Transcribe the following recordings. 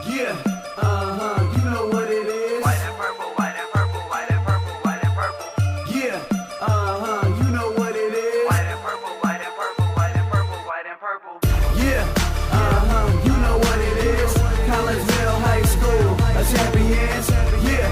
Yeah, you know what it is. White and purple, white and purple, white and purple, white and purple. Yeah, you know what it is. White and purple, white and purple, white and purple, white and purple. Yeah, you know what it is. Collegeville High School, a champions. Yeah,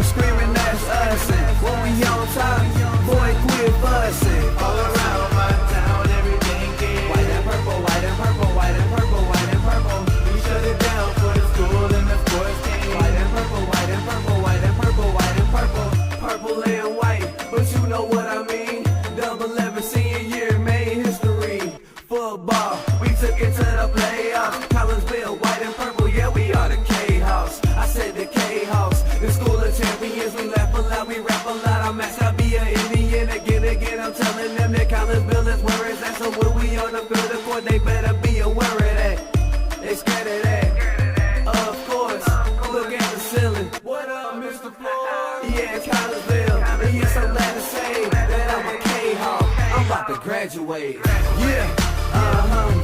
screaming that's us. And when we on top, boy, quit fussing. All around my town, everything is white and purple, white and purple, white and purple, white and purple. We shut it down for the school and the sports team. White and purple, white and purple, white and purple, white and purple. Purple and white, but you know what I mean. Double 11 senior year made history. Football, we took it to the playoffs. Collegeville, white and purple, yeah, we are the K-House. I said the K-House, the school of champions. We laugh a lot, we rap a lot. I'm at be an Indian again. I'm telling them that Collegeville is where it's at. So when we on the field of court, they better be aware of that. They scared of that. Of course, look at the ceiling. What up, Mr. Floyd? Yeah, it's Collegeville. And yes, I'm glad to say that I'm a K-Hawk. I'm about to graduate. Yeah,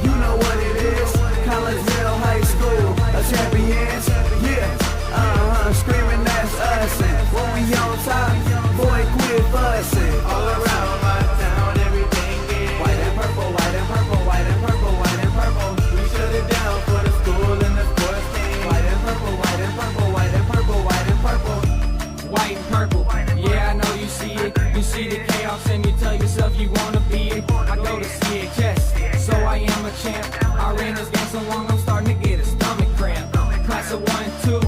you know what it is. Collegeville High School, a champions. Yeah, screaming that's us. And when we on top, boy, quit fussing. All around my town, everything is white and purple, white and purple, white and purple, white and purple. We shut it down for the school and the sports team. White and purple, white and purple, white and purple, white and purple. White and purple, yeah, I know you see it. You see the chaos and you tell yourself you wanna be it. I go to CHS, so I am a champ. I ran this game so long I'm starting to get a stomach cramp. Class of 1 and 2,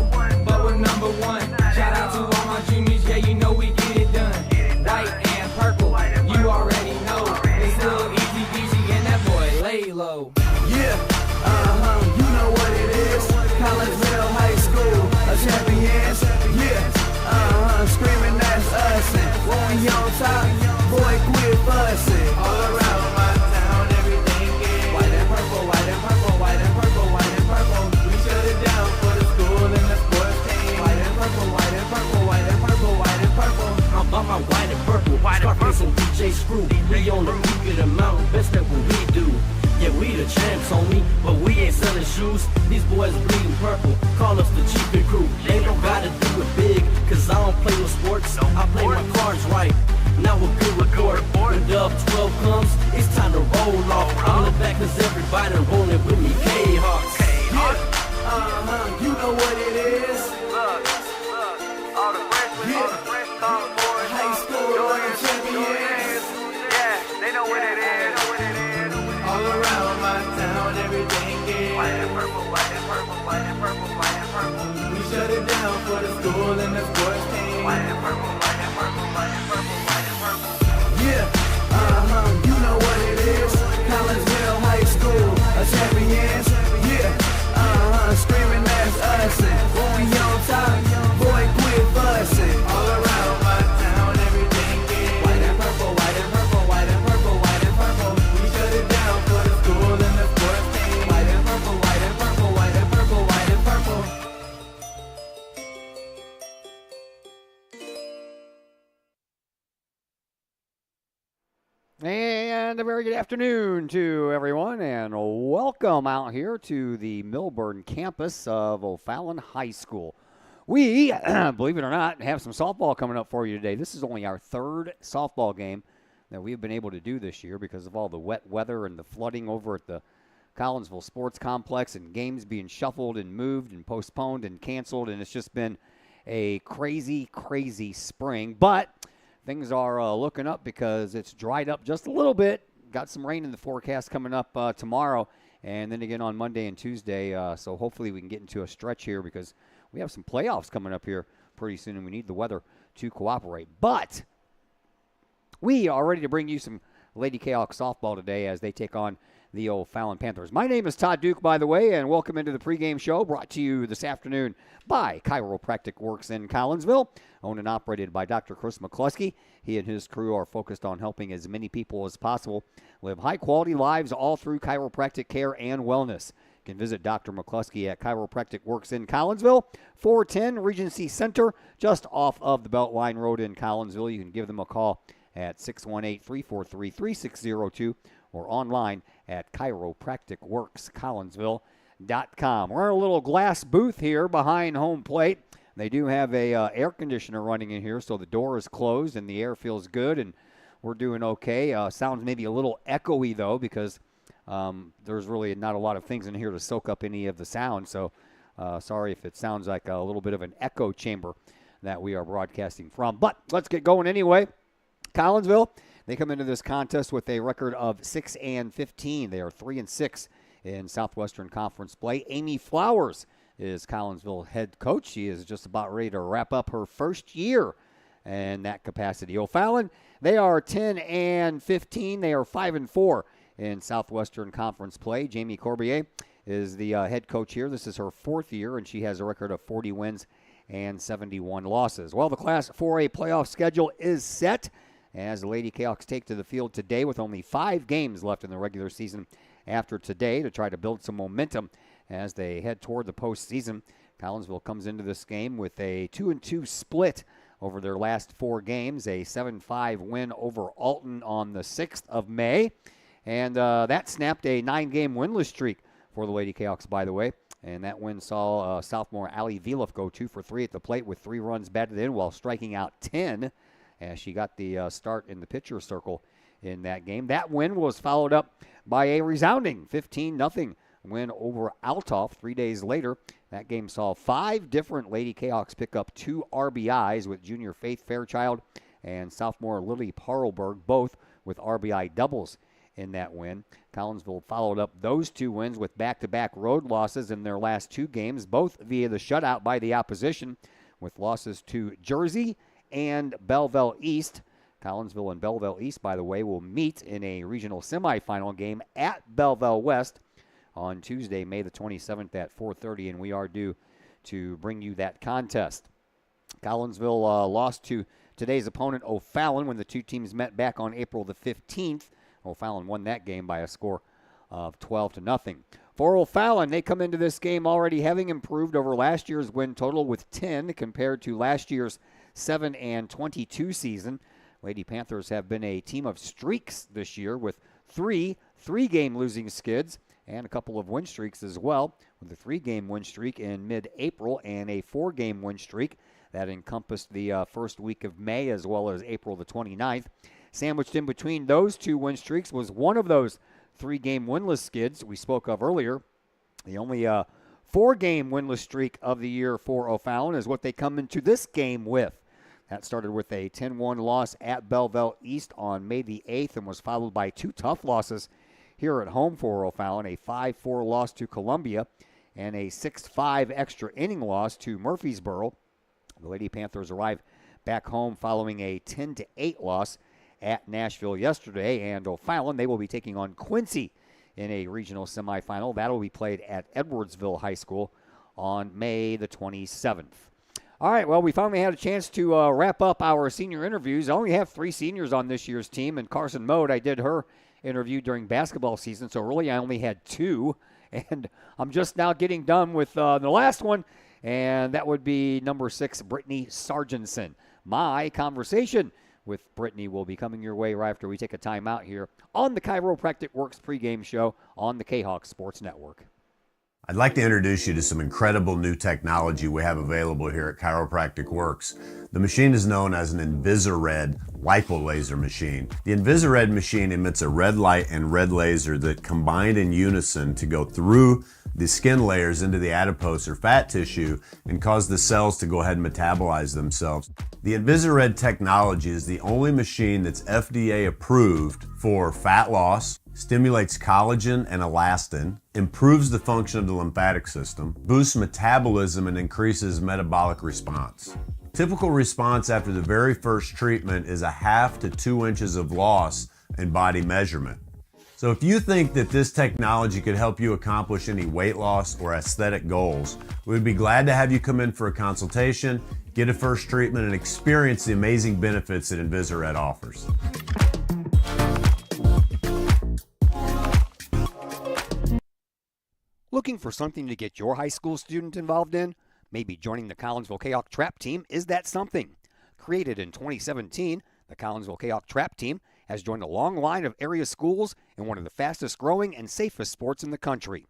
but we're number 1. Shout out to all my juniors, yeah, you know we get it done. White and purple, you already know. It's little easy peasy and that boy lay low. Yeah, you know what it is. Collegeville High School, a champions. Yeah, screaming that's us. And when we on top, boy, quit fussing. All around my town, everything is white and purple, white and purple, white and purple, white and purple. We shut it down for the school and the sports team. White and purple, white and purple, white and purple, white and purple. I'm about my white and purple, Scarface and DJ Screw. We on the peak of the mountain, best at what we do. Yeah, we the champs, homie, but we ain't selling shoes. These boys bleeding purple, call us the cheapin' crew. They don't gotta do it big, cause I don't play with sports. I play my cards right, now a good report. When Dub 12 comes, it's time to roll off. I'm the back cause everybody rolling with me, K-Hawks. Yeah, you know what it is. Look, all the freshmen, all the fresh sophomores, High school, champions. yeah, they know what it is. All around my town, everything is White and purple, white and purple, white and purple, white and purple. we shut it down for the school and the sports team. White and purple, white and purple, white and purple, white and purple. Yeah, you know what it is. Collegeville High School, a champions. Yeah, screaming that's us. And when we on top, boy, quit fussing. All around my town, everything is white and purple, white and purple, white and purple, white and purple. We shut it down for the school and the sports team. White and purple, white and purple, white and purple, white and purple. And a very good afternoon to everyone, and welcome out here to the Milburn campus of O'Fallon High School. We, believe it or not, have some softball coming up for you today. This is only our third softball game that we've been able to do this year because of all the wet weather and the flooding over at the Collinsville Sports Complex and games being shuffled and moved and postponed and canceled, and it's just been a crazy, crazy spring. But things are looking up because it's dried up just a little bit. Got some rain in the forecast coming up tomorrow and then again on Monday and Tuesday. So hopefully we can get into a stretch here because we have some playoffs coming up here pretty soon and we need the weather to cooperate. But we are ready to bring you some Lady Kahok softball today as they take on the O'Fallon Panthers. My name is Todd Duke, by the way, and welcome into the pregame show brought to you this afternoon by Chiropractic Works in Collinsville, owned and operated by Dr. Chris McCluskey. He and his crew are focused on helping as many people as possible live high-quality lives all through chiropractic care and wellness. You can visit Dr. McCluskey at Chiropractic Works in Collinsville, 410 Regency Center, just off of the Beltline Road in Collinsville. You can give them a call at 618-343-3602 or online at Chiropractic Works Collinsville. We're in a little glass booth here behind home plate. They do have a air conditioner running in here, so the door is closed and the air feels good, and we're doing okay. Sounds maybe a little echoey, though, because there's really not a lot of things in here to soak up any of the sound, so sorry if it sounds like a little bit of an echo chamber that we are broadcasting from. But let's get going anyway. Collinsville, they come into this contest with a record of 6-15. They are 3-6 in Southwestern Conference play. Amy Flowers is Collinsville head coach. She is just about ready to wrap up her first year in that capacity. O'Fallon, they are 10-15. They are 5-4 in Southwestern Conference play. Jamie Corbier is the head coach here. This is her fourth year, and she has a record of 40 wins and 71 losses. Well, the Class 4A playoff schedule is set as the Lady Kahawks take to the field today with only 5 games left in the regular season after today to try to build some momentum as they head toward the postseason. Collinsville comes into this game with a 2-2 split over their last 4 games, a 7-5 win over Alton on the 6th of May, and that snapped a 9-game winless streak for the Lady Kahawks, by the way. And that win saw sophomore Allie Vielef go 2 for 3 at the plate with 3 runs batted in while striking out 10 as she got the start in the pitcher circle in that game. That win was followed up by a resounding 15-0 win over Althoff 3 days later. That game saw 5 different Lady Kahawks pick up 2 RBIs with junior Faith Fairchild and sophomore Lily Parlberg both with RBI doubles in that win. Collinsville followed up those 2 wins with back-to-back road losses in their last 2 games, both via the shutout by the opposition, with losses to Jersey and Belleville East. Collinsville and Belleville East, by the way, will meet in a regional semifinal game at Belleville West on Tuesday, May the 27th at 4:30, and we are due to bring you that contest. Collinsville lost to today's opponent, O'Fallon, when the 2 teams met back on April the 15th. O'Fallon won that game by a score of 12-0. For O'Fallon, they come into this game already having improved over last year's win total with 10 compared to last year's 7-22 season. Lady Panthers have been a team of streaks this year with 3 3-game losing skids and a couple of win streaks as well, with a 3-game win streak in mid-April and a 4-game win streak that encompassed the first week of May as well as April the 29th. Sandwiched in between those 2 win streaks was one of those 3-game winless skids we spoke of earlier. The only 4-game winless streak of the year for O'Fallon is what they come into this game with. That started with a 10-1 loss at Belleville East on May the 8th and was followed by 2 tough losses here at home for O'Fallon, a 5-4 loss to Columbia and a 6-5 extra inning loss to Murfreesboro. The Lady Panthers arrived back home following a 10-8 loss at Nashville yesterday, and O'Fallon, they will be taking on Quincy in a regional semifinal. That will be played at Edwardsville High School on May the 27th. All right, well, we finally had a chance to wrap up our senior interviews. I only have 3 seniors on this year's team, and Carson Mode, I did her interview during basketball season, so really I only had 2, and I'm just now getting done with the last one, and that would be number 6, Brittany Sargenson. My conversation with Brittany will be coming your way right after we take a timeout here on the Chiropractic Works pregame show on the Kahawk Sports Network. I'd like to introduce you to some incredible new technology we have available here at Chiropractic Works. The machine is known as an Invisired lipolaser machine. The Invisired machine emits a red light and red laser that combine in unison to go through the skin layers into the adipose or fat tissue and cause the cells to go ahead and metabolize themselves. The Invisired technology is the only machine that's FDA approved for fat loss, stimulates collagen and elastin, improves the function of the lymphatic system, boosts metabolism, and increases metabolic response. Typical response after the very first treatment is 1/2 to 2 inches of loss in body measurement. So if you think that this technology could help you accomplish any weight loss or aesthetic goals, we would be glad to have you come in for a consultation, get a first treatment, and experience the amazing benefits that Invisired offers. Looking for something to get your high school student involved in? Maybe joining the Collinsville Kahawk Trap Team is that something. Created in 2017, the Collinsville Kahawk Trap Team has joined a long line of area schools in one of the fastest growing and safest sports in the country.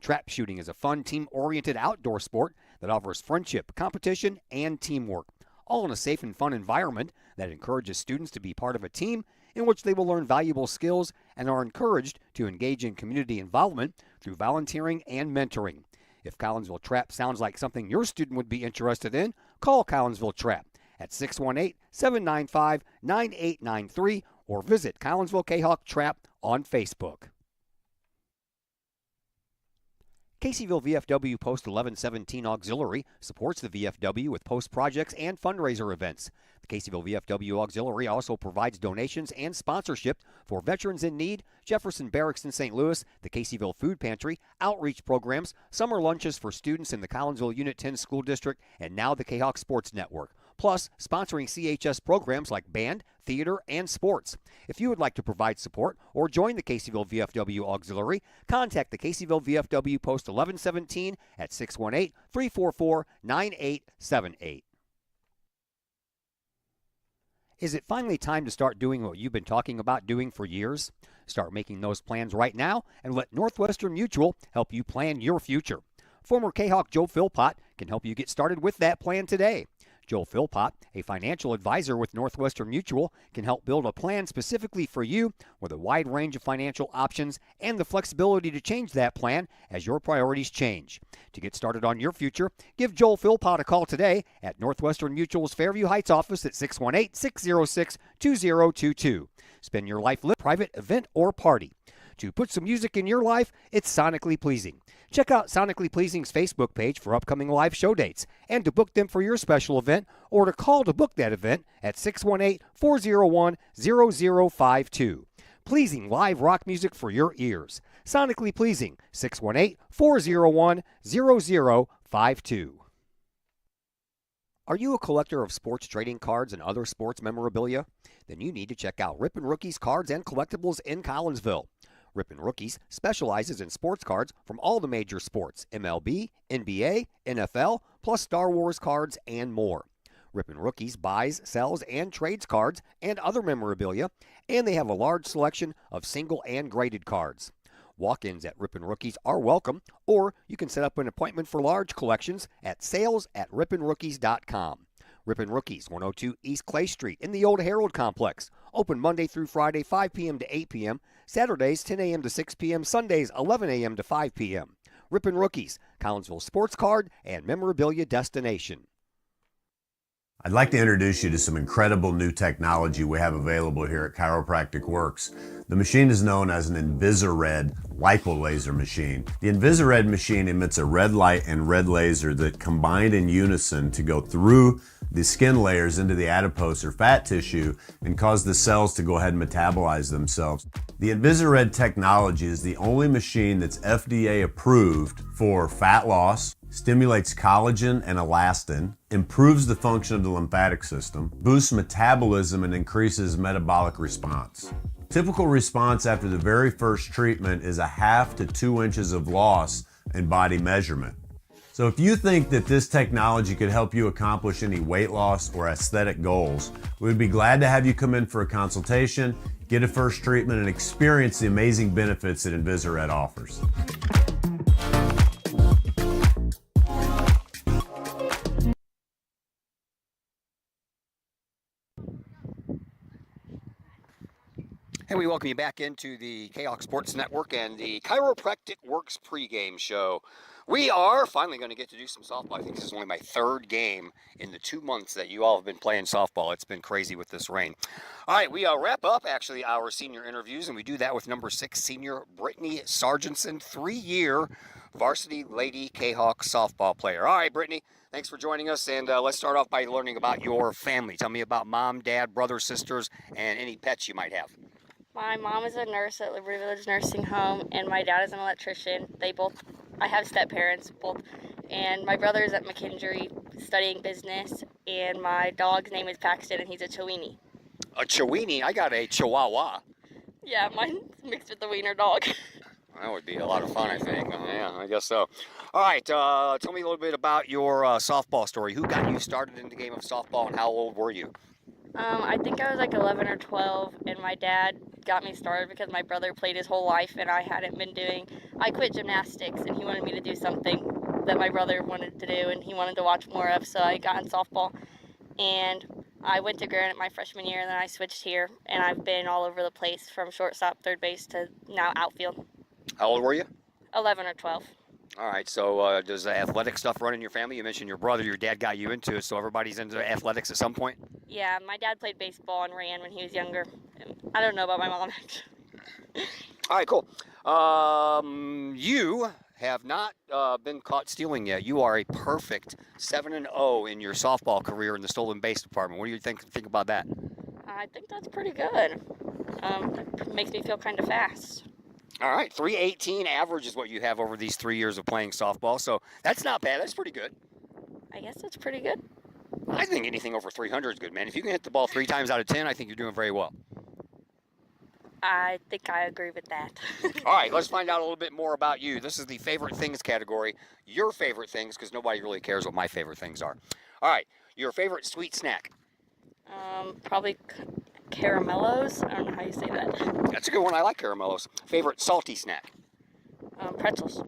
Trap shooting is a fun, team-oriented outdoor sport that offers friendship, competition, and teamwork, all in a safe and fun environment that encourages students to be part of a team in which they will learn valuable skills and are encouraged to engage in community involvement through volunteering and mentoring. If Collinsville Trap sounds like something your student would be interested in, call Collinsville Trap at 618-795-9893 or visit Collinsville Kahok Trap on Facebook. Caseyville VFW Post 1117 Auxiliary supports the VFW with post projects and fundraiser events. The Caseyville VFW Auxiliary also provides donations and sponsorship for Veterans in Need, Jefferson Barracks in St. Louis, the Caseyville Food Pantry, outreach programs, summer lunches for students in the Collinsville Unit 10 School District, and now the Kahok Sports Network, plus sponsoring CHS programs like band, theater, and sports. If you would like to provide support or join the Caseyville VFW Auxiliary, contact the Caseyville VFW Post 1117 at 618-344-9878. Is it finally time to start doing what you've been talking about doing for years? Start making those plans right now and let Northwestern Mutual help you plan your future. Former Kahok Joe Philpott can help you get started with that plan today. Joe Philpott, a financial advisor with Northwestern Mutual, can help build a plan specifically for you with a wide range of financial options and the flexibility to change that plan as your priorities change. To get started on your future, give Joel Philpott a call today at Northwestern Mutual's Fairview Heights office at 618-606-2022. Spend your life lit, private event, or party. To put some music in your life, it's Sonically Pleasing. Check out Sonically Pleasing's Facebook page for upcoming live show dates and to book them for your special event or to call to book that event at 618-401-0052. Pleasing live rock music for your ears. Sonically Pleasing, 618-401-0052. Are you a collector of sports trading cards and other sports memorabilia? Then you need to check out Rippin' Rookies Cards and Collectibles in Collinsville. Rippin' Rookies specializes in sports cards from all the major sports, MLB, NBA, NFL, plus Star Wars cards and more. Rippin' Rookies buys, sells, and trades cards and other memorabilia, and they have a large selection of single and graded cards. Walk-ins at Rippin' Rookies are welcome, or you can set up an appointment for large collections at sales@rippinrookies.com. Rippin' Rookies, 102 East Clay Street in the Old Herald Complex. Open Monday through Friday, 5 p.m. to 8 p.m., Saturdays, 10 a.m. to 6 p.m., Sundays, 11 a.m. to 5 p.m. Rippin' Rookies, Collinsville sports card and memorabilia destination. I'd like to introduce you to some incredible new technology we have available here at Chiropractic Works. The machine is known as an InvisiRed lipolaser machine. The InvisiRed machine emits a red light and red laser that combine in unison to go through the skin layers into the adipose or fat tissue and cause the cells to go ahead and metabolize themselves. The InvisiRed technology is the only machine that's FDA approved for fat loss, stimulates collagen and elastin, improves the function of the lymphatic system, boosts metabolism, and increases metabolic response. Typical response after the very first treatment is 1/2 to 2 inches of loss in body measurement. So if you think that this technology could help you accomplish any weight loss or aesthetic goals, we would be glad to have you come in for a consultation, get a first treatment, and experience the amazing benefits that InvisiRed offers. And we welcome you back into the Kahok Sports Network and the Chiropractic Works pregame show. We are finally going to get to do some softball. I think this is only my third game in the 2 months that you all have been playing softball. It's been crazy with this rain. All right, we wrap up, actually, our senior interviews, and we do that with number 6 senior Brittany Sargentson, 3-year varsity Lady Kahok softball player. All right, Brittany, thanks for joining us, and let's start off by learning about your family. Tell me about mom, dad, brothers, sisters, and any pets you might have. My mom is a nurse at Liberty Village Nursing Home, and my dad is an electrician. I have step-parents, both, and my brother is at McKendree studying business, and my dog's name is Paxton, and he's a Chiweenie. A Chiweenie? I got a Chihuahua. Yeah, mine's mixed with the wiener dog. That would be a lot of fun, I think. Yeah, I guess so. All right, tell me a little bit about your softball story. Who got you started in the game of softball, and how old were you? I think I was like 11 or 12, and my dad got me started because my brother played his whole life and I hadn't been doing. I quit gymnastics, and he wanted me to do something that my brother wanted to do and he wanted to watch more of, so I got in softball. And I went to Granite my freshman year, and then I switched here, and I've been all over the place from shortstop, third base to now outfield. How old were you? 11 or 12. All right, so does the athletic stuff run in your family? You mentioned your brother, your dad got you into it, so everybody's into athletics at some point? Yeah, my dad played baseball and ran when he was younger. I don't know about my mom, actually. All right, cool. You have not been caught stealing yet. You are a perfect 7-0 in your softball career in the stolen base department. What do you think about that? I think that's pretty good. That makes me feel kind of fast. All right, 318 average is what you have over these 3 years of playing softball, so that's not bad. That's pretty good. I guess that's pretty good. I think anything over 300 is good, man. If you can hit the ball 3 times out of 10, I think you're doing very well. I think I agree with that. All right, let's find out a little bit more about you. This is the favorite things category. Your favorite things, because nobody really cares what my favorite things are. All right, your favorite sweet snack. Probably caramellos. I don't know how you say that. That's a good one. I like caramellos. Favorite salty snack. Pretzels.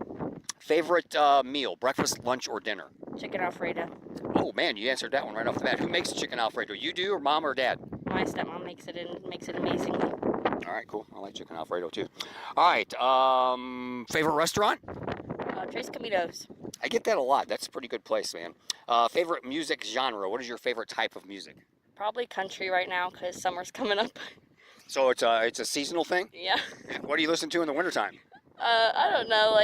Favorite meal, breakfast, lunch, or dinner? Chicken Alfredo. Oh, man, you answered that one right off the bat. Who makes chicken Alfredo? You do, or mom or dad? My stepmom makes it and makes it amazingly. All right, cool. I like chicken Alfredo, too. All right, favorite restaurant? Tres Caminos. I get that a lot. That's a pretty good place, man. Favorite music genre? What is your favorite type of music? Probably country right now because summer's coming up. So it's a seasonal thing? Yeah. What do you listen to in the wintertime? I don't know,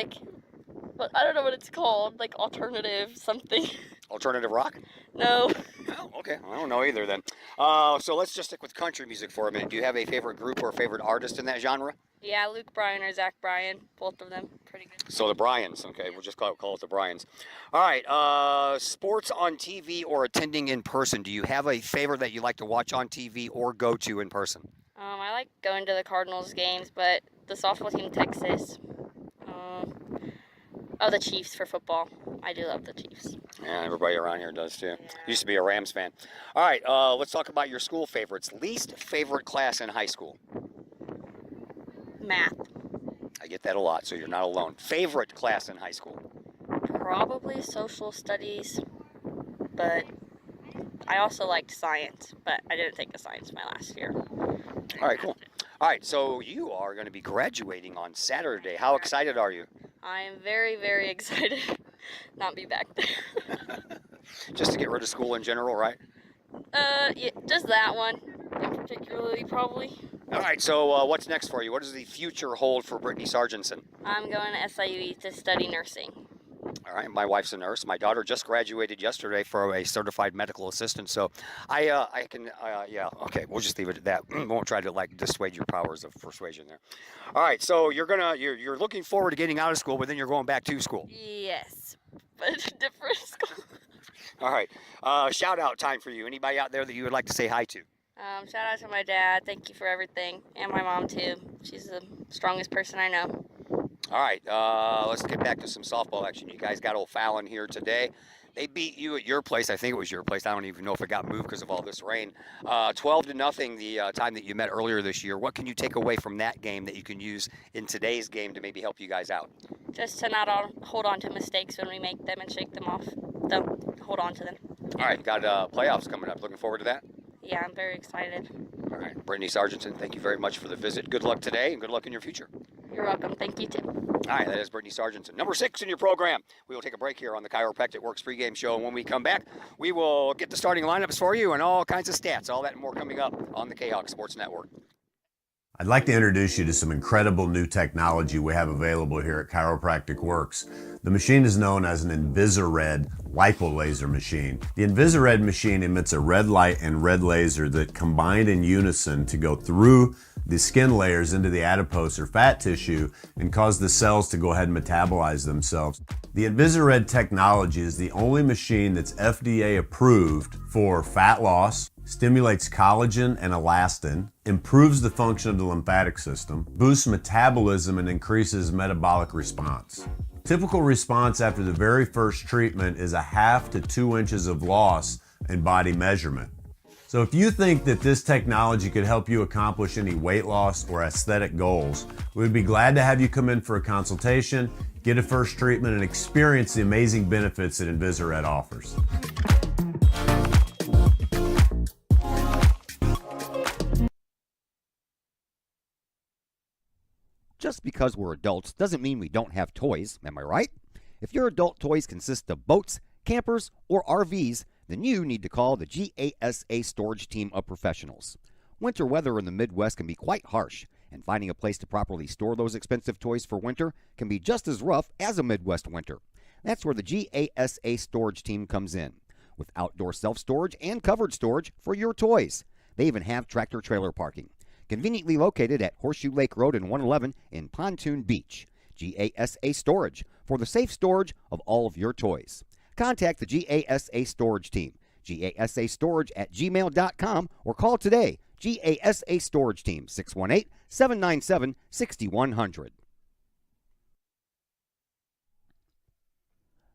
but I don't know what it's called, like alternative something. Alternative rock? No. Oh, okay. I don't know either then. So let's just stick with country music for a minute. Do you have a favorite group or a favorite artist in that genre? Yeah, Luke Bryan or Zach Bryan, both of them, pretty good. So the Bryans, okay, we'll just call it the Bryans. All right, sports on TV or attending in person. Do you have a favorite that you like to watch on TV or go to in person? I like going to the Cardinals games, but the softball team Texas. The Chiefs for football. I do love the Chiefs. Yeah, everybody around here does too. Used to be a Rams fan. All right, let's talk about your school favorites. Least favorite class in high school? Math. I get that a lot, so you're not alone. Favorite class in high school? Probably social studies, but I also liked science, but I didn't take the science my last year. All right, cool. All right, so you are going to be graduating on Saturday. How excited are you? I am very, very excited not be back there. Just to get rid of school in general, right? Yeah, just that one in particularly, probably. All right, so what's next for you? What does the future hold for Brittany Sargentson? I'm going to SIU to study nursing. All right, my wife's a nurse. My daughter just graduated yesterday for a certified medical assistant, so I can, yeah, okay, we'll just leave it at that. We won't try to dissuade your powers of persuasion there. All right, so you're looking forward to getting out of school, but then you're going back to school. Yes, but different school. All right, shout out time for you. Anybody out there that you would like to say hi to? Shout out to my dad. Thank you for everything, and my mom too. She's the strongest person I know. All right, let's get back to some softball action. You guys got O'Fallon here today. They beat you at your place. I think it was your place. I don't even know if it got moved because of all this rain. 12-0 the time that you met earlier this year. What can you take away from that game that you can use in today's game to maybe help you guys out? Just to not hold on to mistakes when we make them and shake them off. Don't hold on to them. All right, got playoffs coming up. Looking forward to that? Yeah, I'm very excited. All right, Brittany Sargentson, thank you very much for the visit. Good luck today and good luck in your future. You're welcome. Thank you, too. All right, that is Brittany Sargentson. Number 6 in your program. We will take a break here on the Chiropractic Works pregame show. And when we come back, we will get the starting lineups for you and all kinds of stats. All that and more coming up on the Kahok Sports Network. I'd like to introduce you to some incredible new technology we have available here at Chiropractic Works. The machine is known as an Invisared lipolaser machine. The Invisared machine emits a red light and red laser that combine in unison to go through the skin layers into the adipose or fat tissue and cause the cells to go ahead and metabolize themselves. The Invisared technology is the only machine that's FDA approved for fat loss, stimulates collagen and elastin, improves the function of the lymphatic system, boosts metabolism, and increases metabolic response. Typical response after the very first treatment is 1/2 to 2 inches of loss in body measurement. So if you think that this technology could help you accomplish any weight loss or aesthetic goals, we'd be glad to have you come in for a consultation, get a first treatment, and experience the amazing benefits that Invisaret offers. Just because we're adults doesn't mean we don't have toys, am I right? If your adult toys consist of boats, campers, or RVs, then you need to call the GASA storage team of professionals. Winter weather in the Midwest can be quite harsh, and finding a place to properly store those expensive toys for winter can be just as rough as a Midwest winter. That's where the GASA storage team comes in, with outdoor self-storage and covered storage for your toys. They even have tractor-trailer parking, conveniently located at Horseshoe Lake Road and 111 in Pontoon Beach. GASA Storage, for the safe storage of all of your toys. Contact the GASA Storage Team, gasastorage@gmail.com, or call today, GASA Storage Team, 618-797-6100.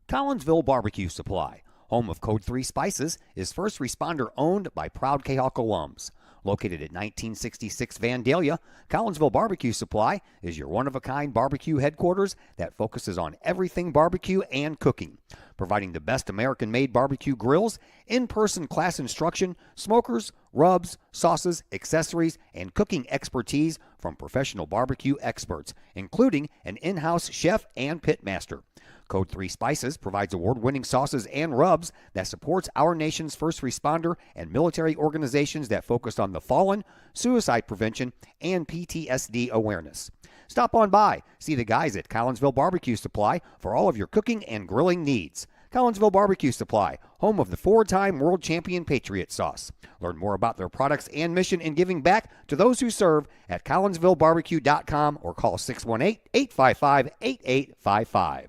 Collinsville Barbecue Supply, home of Code 3 Spices, is first responder owned by proud Kahok alums. Located at 1966 Vandalia, Collinsville Barbecue Supply is your one-of-a-kind barbecue headquarters that focuses on everything barbecue and cooking, providing the best American-made barbecue grills, in-person class instruction, smokers, rubs, sauces, accessories, and cooking expertise from professional barbecue experts, including an in-house chef and pitmaster. Code 3 Spices provides award-winning sauces and rubs that supports our nation's first responder and military organizations that focus on the fallen, suicide prevention, and PTSD awareness. Stop on by, see the guys at Collinsville Barbecue Supply for all of your cooking and grilling needs. Collinsville Barbecue Supply, home of the 4-time world champion Patriot Sauce. Learn more about their products and mission in giving back to those who serve at collinsvillebarbecue.com or call 618-855-8855.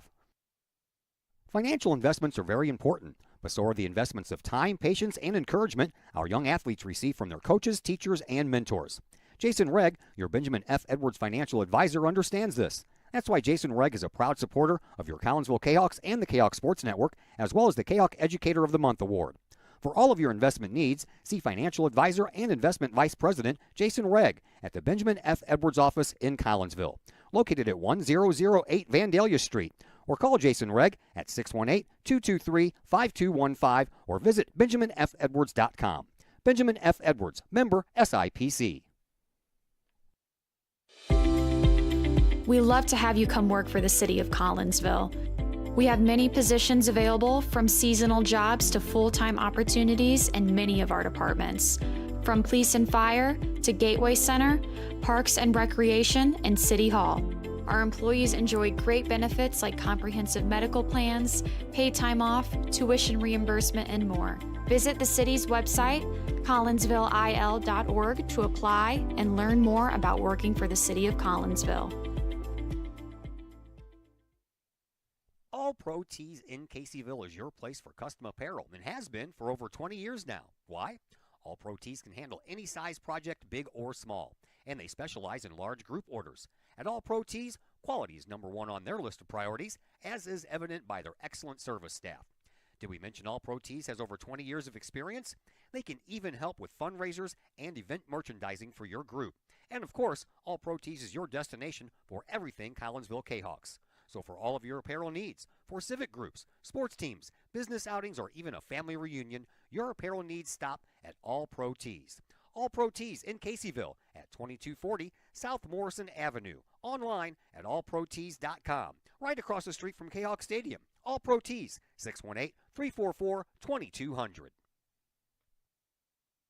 Financial investments are very important, but so are the investments of time, patience, and encouragement our young athletes receive from their coaches, teachers, and mentors. Jason Regg, your Benjamin F. Edwards financial advisor, understands this. That's why Jason Regg is a proud supporter of your Collinsville Kahawks and the Kahawk Sports Network, as well as the Kahawk Educator of the Month Award. For all of your investment needs, see financial advisor and investment vice president Jason Regg at the Benjamin F. Edwards office in Collinsville, located at 1008 Vandalia Street, or call Jason Regg at 618-223-5215 or visit benjaminfedwards.com. Benjamin F. Edwards, member SIPC. We love to have you come work for the city of Collinsville. We have many positions available, from seasonal jobs to full-time opportunities in many of our departments. From police and fire to Gateway Center, Parks and Recreation, and City Hall. Our employees enjoy great benefits like comprehensive medical plans, paid time off, tuition reimbursement, and more. Visit the city's website, collinsvilleil.org, to apply and learn more about working for the city of Collinsville. All Pro Tees in Caseyville is your place for custom apparel and has been for over 20 years now. Why? All Pro Tees can handle any size project, big or small, and they specialize in large group orders. At All Pro Tees, quality is number one on their list of priorities, as is evident by their excellent service staff. Did we mention All Pro Tees has over 20 years of experience? They can even help with fundraisers and event merchandising for your group. And of course, All Pro Tees is your destination for everything Collinsville Kahawks. So for all of your apparel needs, for civic groups, sports teams, business outings, or even a family reunion, your apparel needs stop at All Pro Tees. All Pro Tees in Caseyville at 2240 South Morrison Avenue. Online at allprotees.com. Right across the street from Kahawk Stadium. All Pro Tees, 618-344-2200.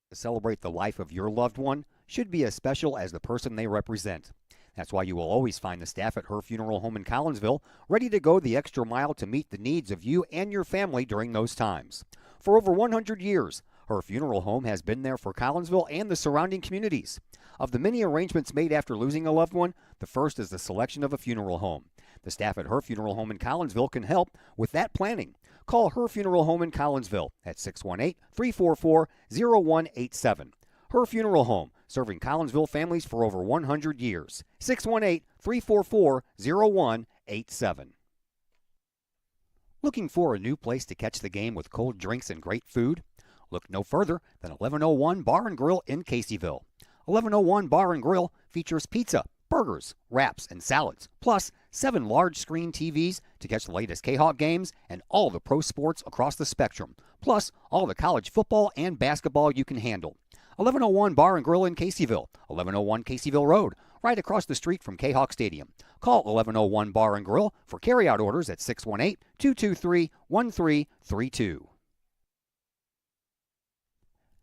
To celebrate the life of your loved one should be as special as the person they represent. That's why you will always find the staff at Her Funeral Home in Collinsville ready to go the extra mile to meet the needs of you and your family during those times. For over 100 years, Her Funeral Home has been there for Collinsville and the surrounding communities. Of the many arrangements made after losing a loved one, the first is the selection of a funeral home. The staff at Her Funeral Home in Collinsville can help with that planning. Call Her Funeral Home in Collinsville at 618-344-0187. Her Funeral Home, serving Collinsville families for over 100 years. 618-344-0187. Looking for a new place to catch the game with cold drinks and great food? Look no further than 1101 Bar and Grill in Caseyville. 1101 Bar and Grill features pizza, burgers, wraps, and salads, plus 7 large screen TVs to catch the latest Kahok games and all the pro sports across the spectrum, plus all the college football and basketball you can handle. 1101 Bar and Grill in Caseyville, 1101 Caseyville Road, right across the street from Kahok Stadium. Call 1101 Bar and Grill for carryout orders at 618-223-1332.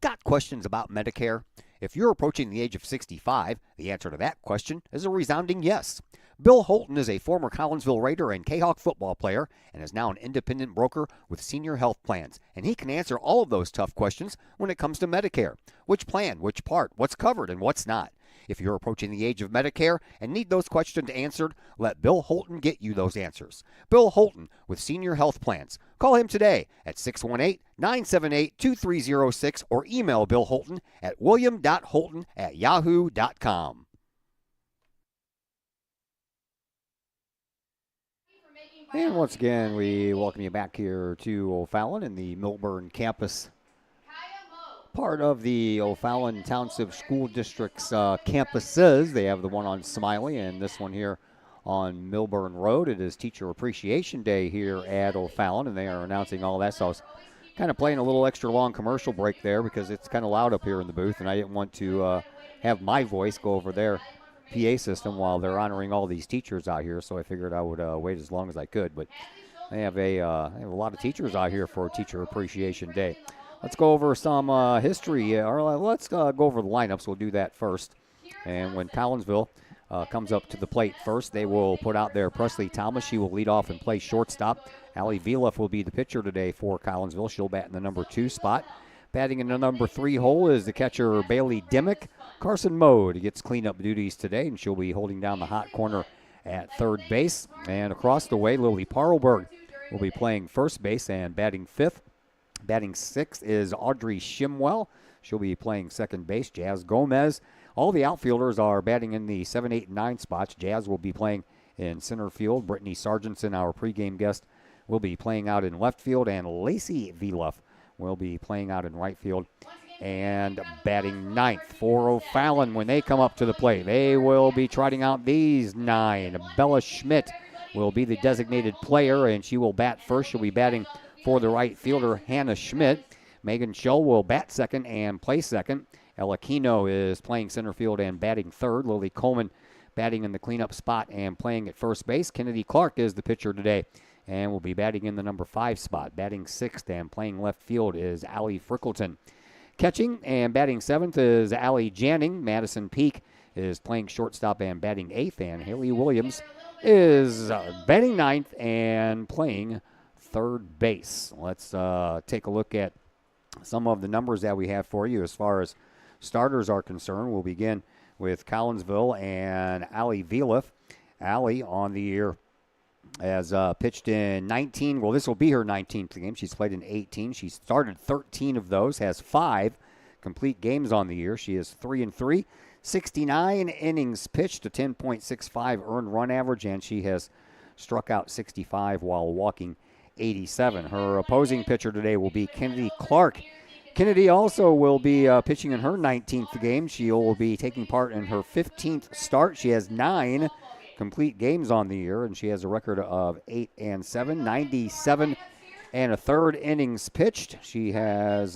Got questions about Medicare? If you're approaching the age of 65, the answer to that question is a resounding yes. Bill Holton is a former Collinsville Raider and Kahok football player and is now an independent broker with Senior Health Plans, and he can answer all of those tough questions when it comes to Medicare. Which plan, which part, what's covered, and what's not. If you're approaching the age of Medicare and need those questions answered, let Bill Holton get you those answers. Bill Holton with Senior Health Plans. Call him today at 618-978-2306 or email Bill Holton at william.holton@yahoo.com. And once again, we welcome you back here to O'Fallon in the Millburn campus, part of the O'Fallon Township School District's campuses. They have the one on Smiley and this one here on Millburn Road. It is Teacher Appreciation Day here at O'Fallon, and they are announcing all that. So I was kind of playing a little extra long commercial break there because it's kind of loud up here in the booth, and I didn't want to have my voice go over their PA system while they're honoring all these teachers out here. So I figured I would wait as long as I could. But they have a lot of teachers out here for Teacher Appreciation Day. Let's go over some history, or let's go over the lineups. We'll do that first. And when Collinsville comes up to the plate first, they will put out their Presley Thomas. She will lead off and play shortstop. Allie Viloff will be the pitcher today for Collinsville. She'll bat in the number 2 spot. Batting in the number 3 hole is the catcher Bailey Dimmick. Carson Mode gets cleanup duties today, and she'll be holding down the hot corner at third base. And across the way, Lily Parlberg will be playing first base and batting 5th. Batting 6th is Audrey Shimwell. She'll be playing second base. Jazz Gomez. All the outfielders are batting in the 7, 8, and 9 spots. Jazz will be playing in center field. Brittany Sargentson, our pregame guest, will be playing out in left field. And Lacey Viloff will be playing out in right field and batting 9th for O'Fallon. When they come up to the plate, they will be trotting out these 9. Bella Schmidt will be the designated player, and she will bat first. She'll be batting for the right fielder, Hannah Schmidt. Megan Schull will bat second and play second. Ella Kino is playing center field and batting third. Lily Coleman batting in the cleanup spot and playing at first base. Kennedy Clark is the pitcher today and will be batting in the number 5 spot. Batting 6th and playing left field is Allie Frickleton. Catching and batting 7th is Allie Janning. Madison Peak is playing shortstop and batting 8th. And Haley Williams is batting 9th and playing third base. Let's take a look at some of the numbers that we have for you as far as starters are concerned. We'll begin with Collinsville and Allie Viloff. Allie on the year has pitched in 19. Well, this will be her 19th game. She's played in 18. She started 13 of those, has 5 complete games on the year. She is 3-3, 69 innings pitched, a 10.65 earned run average, and she has struck out 65 while walking 87. Her opposing pitcher today will be Kennedy Clark. Kennedy also will be pitching in her 19th game. She will be taking part in her 15th start. She has 9 complete games on the year, and she has a record of 8-7, 97 and a third innings pitched. She has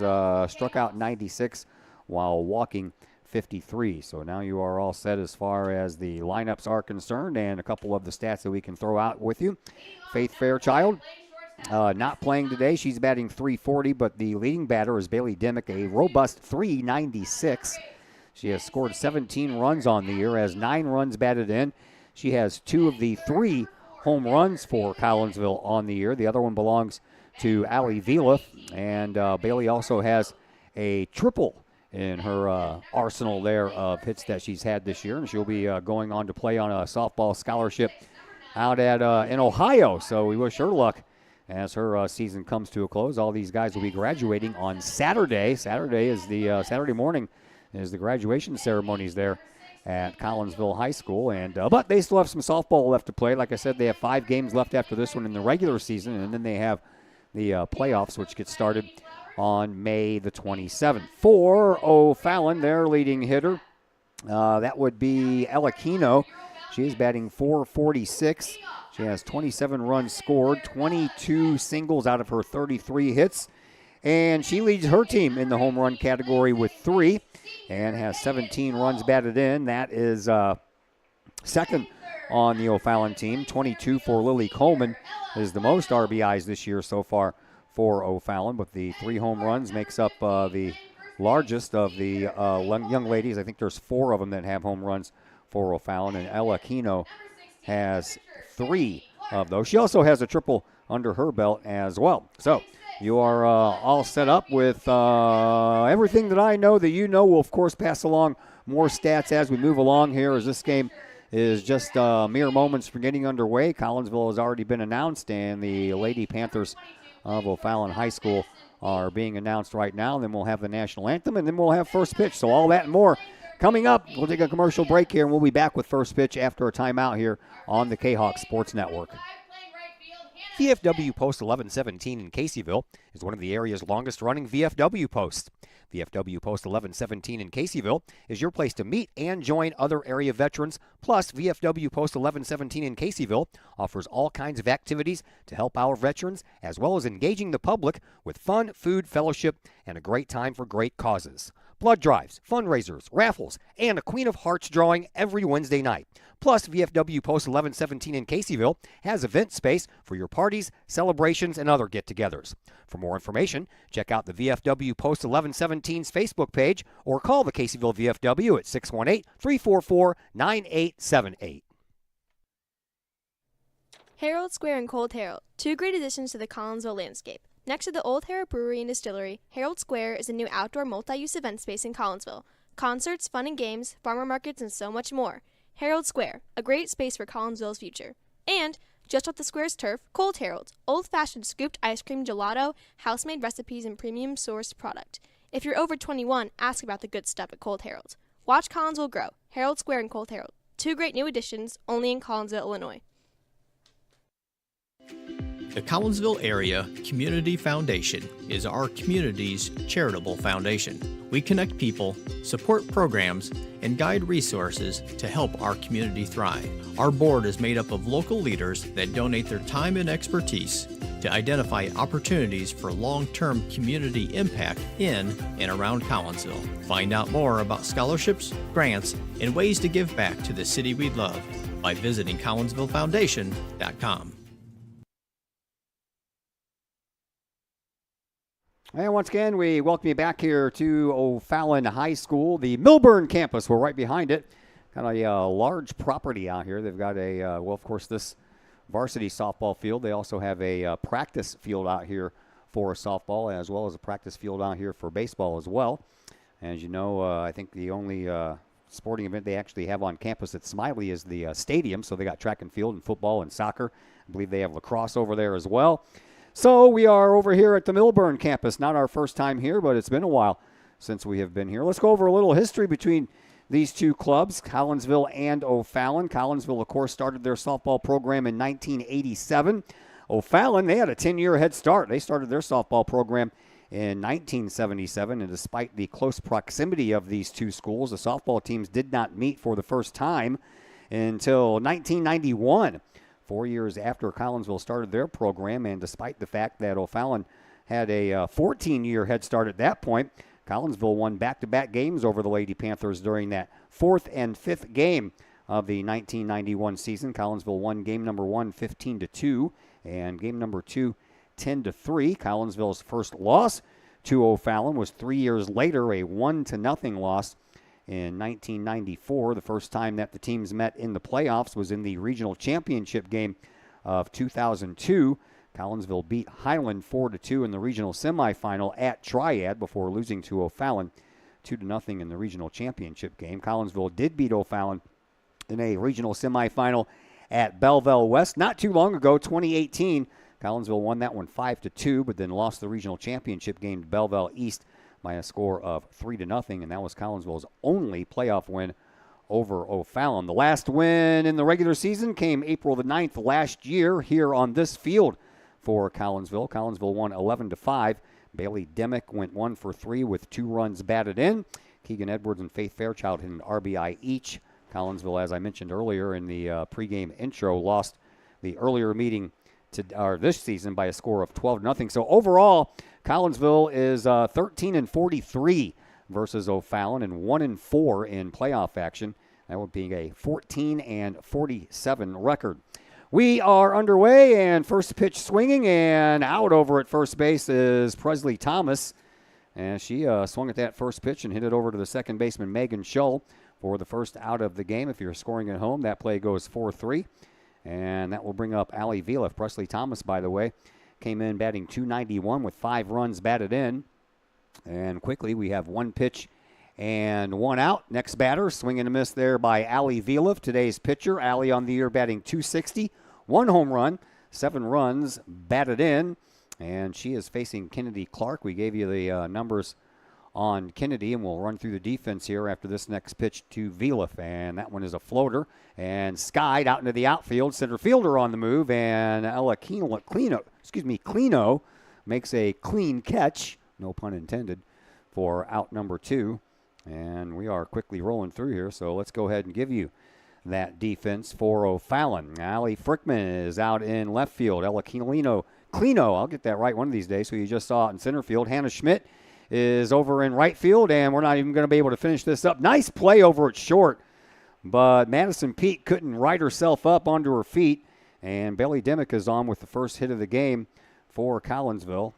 struck out 96 while walking 53. So now you are all set as far as the lineups are concerned, and a couple of the stats that we can throw out with you. Faith Fairchild not playing today. She's batting .340, but the leading batter is Bailey Dimmick, a robust .396. She has scored 17 runs on the year, has 9 runs batted in. She has 2 of the 3 home runs for Collinsville on the year. The other one belongs to Allie Viloff, and Bailey also has a triple in her arsenal there of hits that she's had this year, and she'll be going on to play on a softball scholarship out at in Ohio. So we wish her luck as her season comes to a close. All these guys will be graduating on Saturday. Saturday morning is the graduation ceremonies there at Collinsville High School, and but they still have some softball left to play. Like I said, they have 5 games left after this one in the regular season, and then they have the playoffs, which get started on May the 27th. For O'Fallon, their leading hitter, that would be Ella Keno. She is batting .446. She has 27 runs scored, 22 singles out of her 33 hits. And she leads her team in the home run category with 3 and has 17 runs batted in. That is second on the O'Fallon team. 22 for Lily Coleman is the most RBIs this year so far for O'Fallon, but the 3 home runs makes up the largest of the young ladies. I think there's 4 of them that have home runs for O'Fallon, and Ella Keno has 3 of those. She also has a triple under her belt as well. So you are all set up with everything that I know that you know. We'll, of course, pass along more stats as we move along here, as this game is just mere moments from getting underway. Collinsville has already been announced, and the Lady Panthers of O'Fallon High School are being announced right now. Then we'll have the national anthem, and then we'll have first pitch. So all that and more coming up. We'll take a commercial break here, and we'll be back with first pitch after a timeout here on the Kahok Sports Network. VFW Post 1117 in Caseyville is one of the area's longest-running VFW posts. VFW Post 1117 in Caseyville is your place to meet and join other area veterans. Plus, VFW Post 1117 in Caseyville offers all kinds of activities to help our veterans, as well as engaging the public with fun, food, fellowship, and a great time for great causes. Blood drives, fundraisers, raffles, and a Queen of Hearts drawing every Wednesday night. Plus, VFW Post 1117 in Caseyville has event space for your parties, celebrations, and other get-togethers. For more information, check out the VFW Post 1117's Facebook page or call the Caseyville VFW at 618-344-9878. Herald Square and Cold Herald, 2 great additions to the Collinsville landscape. Next to the Old Herald Brewery and Distillery, Herald Square is a new outdoor multi-use event space in Collinsville. Concerts, fun and games, farmer markets, and so much more. Herald Square, a great space for Collinsville's future. And, just off the square's turf, Cold Herald, old-fashioned scooped ice cream gelato, house-made recipes, and premium sourced product. If you're over 21, ask about the good stuff at Cold Herald. Watch Collinsville grow. Herald Square and Cold Herald, 2 great new additions, only in Collinsville, Illinois. The Collinsville Area Community Foundation is our community's charitable foundation. We connect people, support programs, and guide resources to help our community thrive. Our board is made up of local leaders that donate their time and expertise to identify opportunities for long-term community impact in and around Collinsville. Find out more about scholarships, grants, and ways to give back to the city we love by visiting CollinsvilleFoundation.com. And once again, we welcome you back here to O'Fallon High School, the Milburn campus. We're right behind it. Got a large property out here. They've got well, of course, this varsity softball field. They also have a practice field out here for softball, as well as a practice field out here for baseball as well. As you know, I think the only sporting event they actually have on campus at Smiley is the stadium. So they got track and field and football and soccer. I believe they have lacrosse over there as well. So we are over here at the Milburn campus. Not our first time here, but it's been a while since we have been here. Let's go over a little history between these two clubs, Collinsville and O'Fallon. Collinsville, of course, started their softball program in 1987. O'Fallon, they had a 10-year head start. They started their softball program in 1977, and despite the close proximity of these two schools, the softball teams did not meet for the first time until 1991. 4 years after Collinsville started their program, and despite the fact that O'Fallon had a 14-year head start at that point, Collinsville won back-to-back games over the Lady Panthers during that 4th and 5th game of the 1991 season. Collinsville won game number 1 15-2, and game number 2 10-3. Collinsville's first loss to O'Fallon was 3 years later, a 1-0 loss in 1994. The first time that the teams met in the playoffs was in the regional championship game of 2002. Collinsville beat Highland 4-2 in the regional semifinal at Triad before losing to O'Fallon 2-0 in the regional championship game. Collinsville did beat O'Fallon in a regional semifinal at Belleville West not too long ago, 2018. Collinsville won that one 5-2, but then lost the regional championship game to Belleville East by a score of 3-0, and that was Collinsville's only playoff win over O'Fallon. The last win in the regular season came April the 9th last year here on this field for Collinsville. Collinsville won 11-5. Bailey Demick went 1 for 3 with 2 runs batted in. Keegan Edwards and Faith Fairchild hit an RBI each. Collinsville, as I mentioned earlier in the pregame intro, lost the earlier meeting this season by a score of 12-0. So overall, Collinsville is 13-43 versus O'Fallon and 1-4 in playoff action. That would be a 14-47 record. We are underway, and first pitch swinging and out over at first base is Presley Thomas. And she swung at that first pitch and hit it over to the second baseman, Megan Schull, for the first out of the game. If you're scoring at home, that play goes 4-3. And that will bring up Allie Vila. Presley Thomas, by the way, came in batting .291 with 5 runs batted in. And quickly, we have 1 pitch and 1 out. Next batter, swing and a miss there by Allie Vila, today's pitcher. Allie on the year batting .260, 1 home run, 7 runs batted in. And she is facing Kennedy Clark. We gave you the numbers on Kennedy, and we'll run through the defense here after this next pitch to Vila. And that one is a floater and skied out into the outfield. Center fielder on the move, and Ella Clino makes a clean catch, no pun intended, for out number 2. And we are quickly rolling through here, so let's go ahead and give you that defense for O'Fallon. Allie Frickman is out in left field. Ella Clino, I'll get that right one of these days, so you just saw it in center field. Hannah Schmidt is over in right field, and we're not even going to be able to finish this up. Nice play over at short, but Madison Peak couldn't right herself up onto her feet, and Bailey Demick is on with the first hit of the game for Collinsville,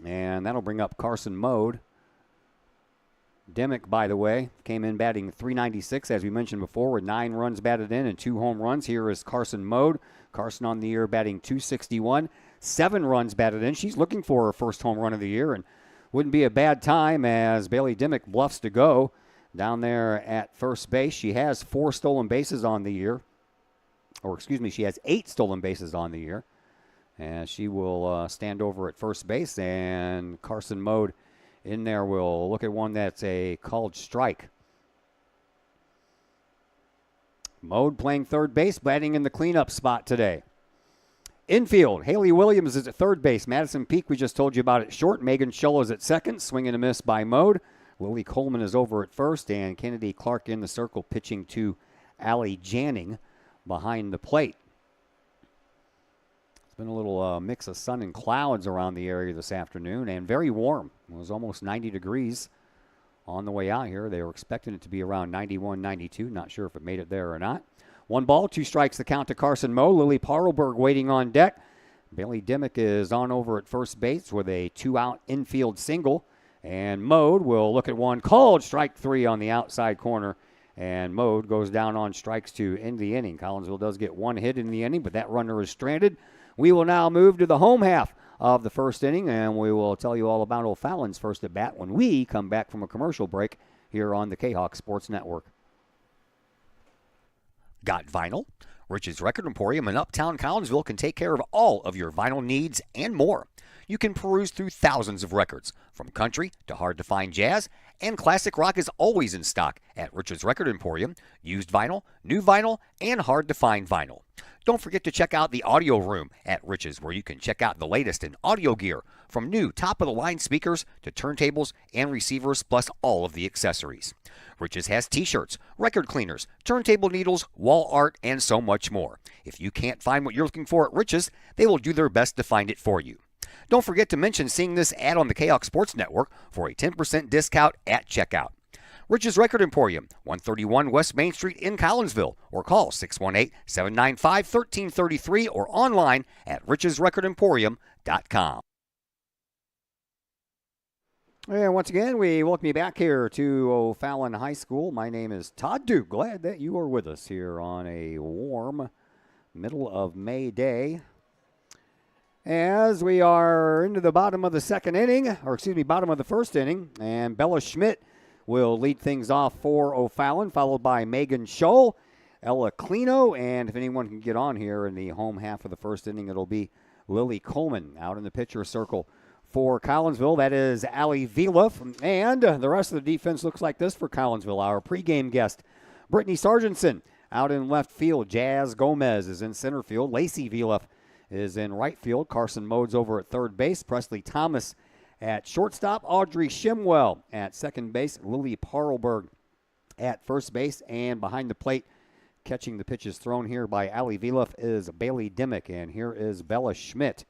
and that'll bring up Carson Mode. Demick, by the way, came in batting .396, as we mentioned before, with 9 runs batted in and 2 home runs. Here is Carson Mode. Carson on the year batting .261, 7 runs batted in. She's looking for her first home run of the year, and wouldn't be a bad time as Bailey Demick bluffs to go down there at first base. She has 4 stolen bases on the year. She has 8 stolen bases on the year. And she will stand over at first base, and Carson Mode in there will look at one that's a called strike. Mode playing third base, batting in the cleanup spot today. Infield, Haley Williams is at third base. Madison Peak, we just told you about it short. Megan Schull is at second, swing and a miss by Mode. Lily Coleman is over at first, and Kennedy Clark in the circle pitching to Allie Janning behind the plate. It's been a little mix of sun and clouds around the area this afternoon, and very warm. It was almost 90 degrees on the way out here. They were expecting it to be around 91, 92. Not sure if it made it there or not. 1 ball, 2 strikes the count to Carson Moe. Lily Parlberg waiting on deck. Bailey Demick is on over at first base with a 2-out infield single. And Mode will look at one called strike 3 on the outside corner. And Mode goes down on strikes to end the inning. Collinsville does get 1 hit in the inning, but that runner is stranded. We will now move to the home half of the first inning, and we will tell you all about O'Fallon's first at bat when we come back from a commercial break here on the Kahok Sports Network. Got vinyl? Rich's Record Emporium in Uptown Collinsville can take care of all of your vinyl needs and more. You can peruse through thousands of records, from country to hard-to-find jazz, and classic rock is always in stock at Rich's Record Emporium. Used vinyl, new vinyl, and hard-to-find vinyl. Don't forget to check out the audio room at Rich's, where you can check out the latest in audio gear, from new top-of-the-line speakers to turntables and receivers, plus all of the accessories. Rich's has t-shirts, record cleaners, turntable needles, wall art, and so much more. If you can't find what you're looking for at Rich's, they will do their best to find it for you. Don't forget to mention seeing this ad on the Kahok Sports Network for a 10% discount at checkout. Rich's Record Emporium, 131 West Main Street in Collinsville, or call 618-795-1333 or online at richesrecordemporium.com. And once again, we welcome you back here to O'Fallon High School. My name is Todd Duke. Glad that you are with us here on a warm middle of May day. As we are into the bottom of the bottom of the first inning, and Bella Schmidt will lead things off for O'Fallon, followed by Megan Schull, Ella Clino, and if anyone can get on here in the home half of the first inning, it'll be Lily Coleman out in the pitcher circle for Collinsville. That is Allie Vila, and the rest of the defense looks like this for Collinsville. Our pregame guest, Brittany Sargentson, out in left field. Jazz Gomez is in center field. Lacey Vila is in right field. Carson Modes over at third base. Presley Thomas at shortstop. Audrey Shimwell at second base. Lily Parlberg at first base. And behind the plate, catching the pitches thrown here by Allie Vieluf is Bailey Dimmick. And here is Bella Schmidt.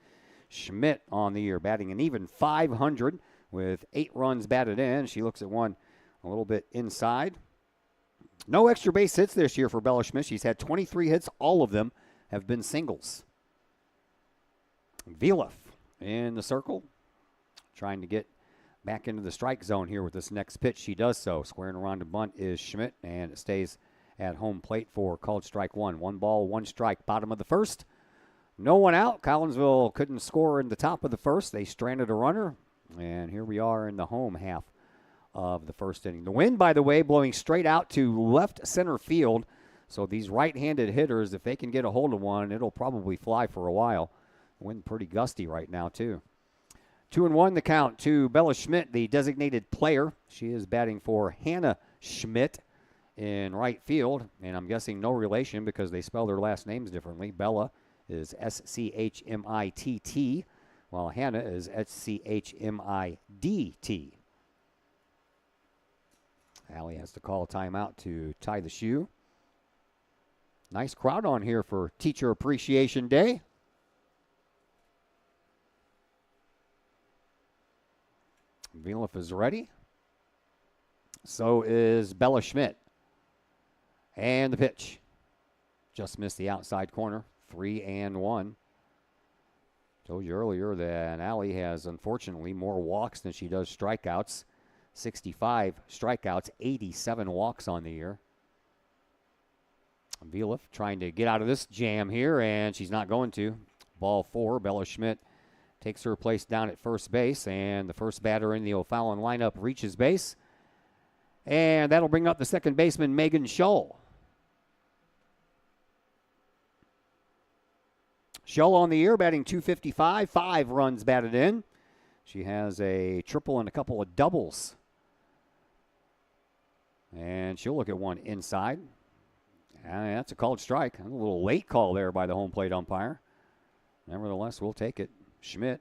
Schmidt on the year, batting an even .500 with 8 runs batted in. She looks at one a little bit inside. No extra base hits this year for Bella Schmidt. She's had 23 hits. All of them have been singles. Vieluf in the circle, trying to get back into the strike zone here with this next pitch. She does so. Squaring around to bunt is Schmidt, and it stays at home plate for called strike one. 1 ball, 1 strike, bottom of the first. No one out. Collinsville couldn't score in the top of the first. They stranded a runner, and here we are in the home half of the first inning. The wind, by the way, blowing straight out to left center field. So these right-handed hitters, if they can get a hold of one, it'll probably fly for a while. Wind pretty gusty right now, too. 2-1 the count to Bella Schmidt, the designated player. She is batting for Hannah Schmidt in right field, and I'm guessing no relation because they spell their last names differently. Bella is S-C-H-M-I-T-T, while Hannah is S-C-H-M-I-D-T. Allie has to call a timeout to tie the shoe. Nice crowd on here for Teacher Appreciation Day. Vieluf is ready. So is Bella Schmidt. And the pitch. Just missed the outside corner. 3-1. Told you earlier that Allie has, unfortunately, more walks than she does strikeouts. 65 strikeouts, 87 walks on the year. Vieluf trying to get out of this jam here, and she's not going to. Ball 4, Bella Schmidt takes her place down at first base, and the first batter in the O'Fallon lineup reaches base. And that'll bring up the second baseman, Megan Scholl. Scholl on the year, batting .255, 5 runs batted in. She has a triple and a couple of doubles. And she'll look at one inside. That's a called strike. A little late call there by the home plate umpire. Nevertheless, we'll take it. Schmidt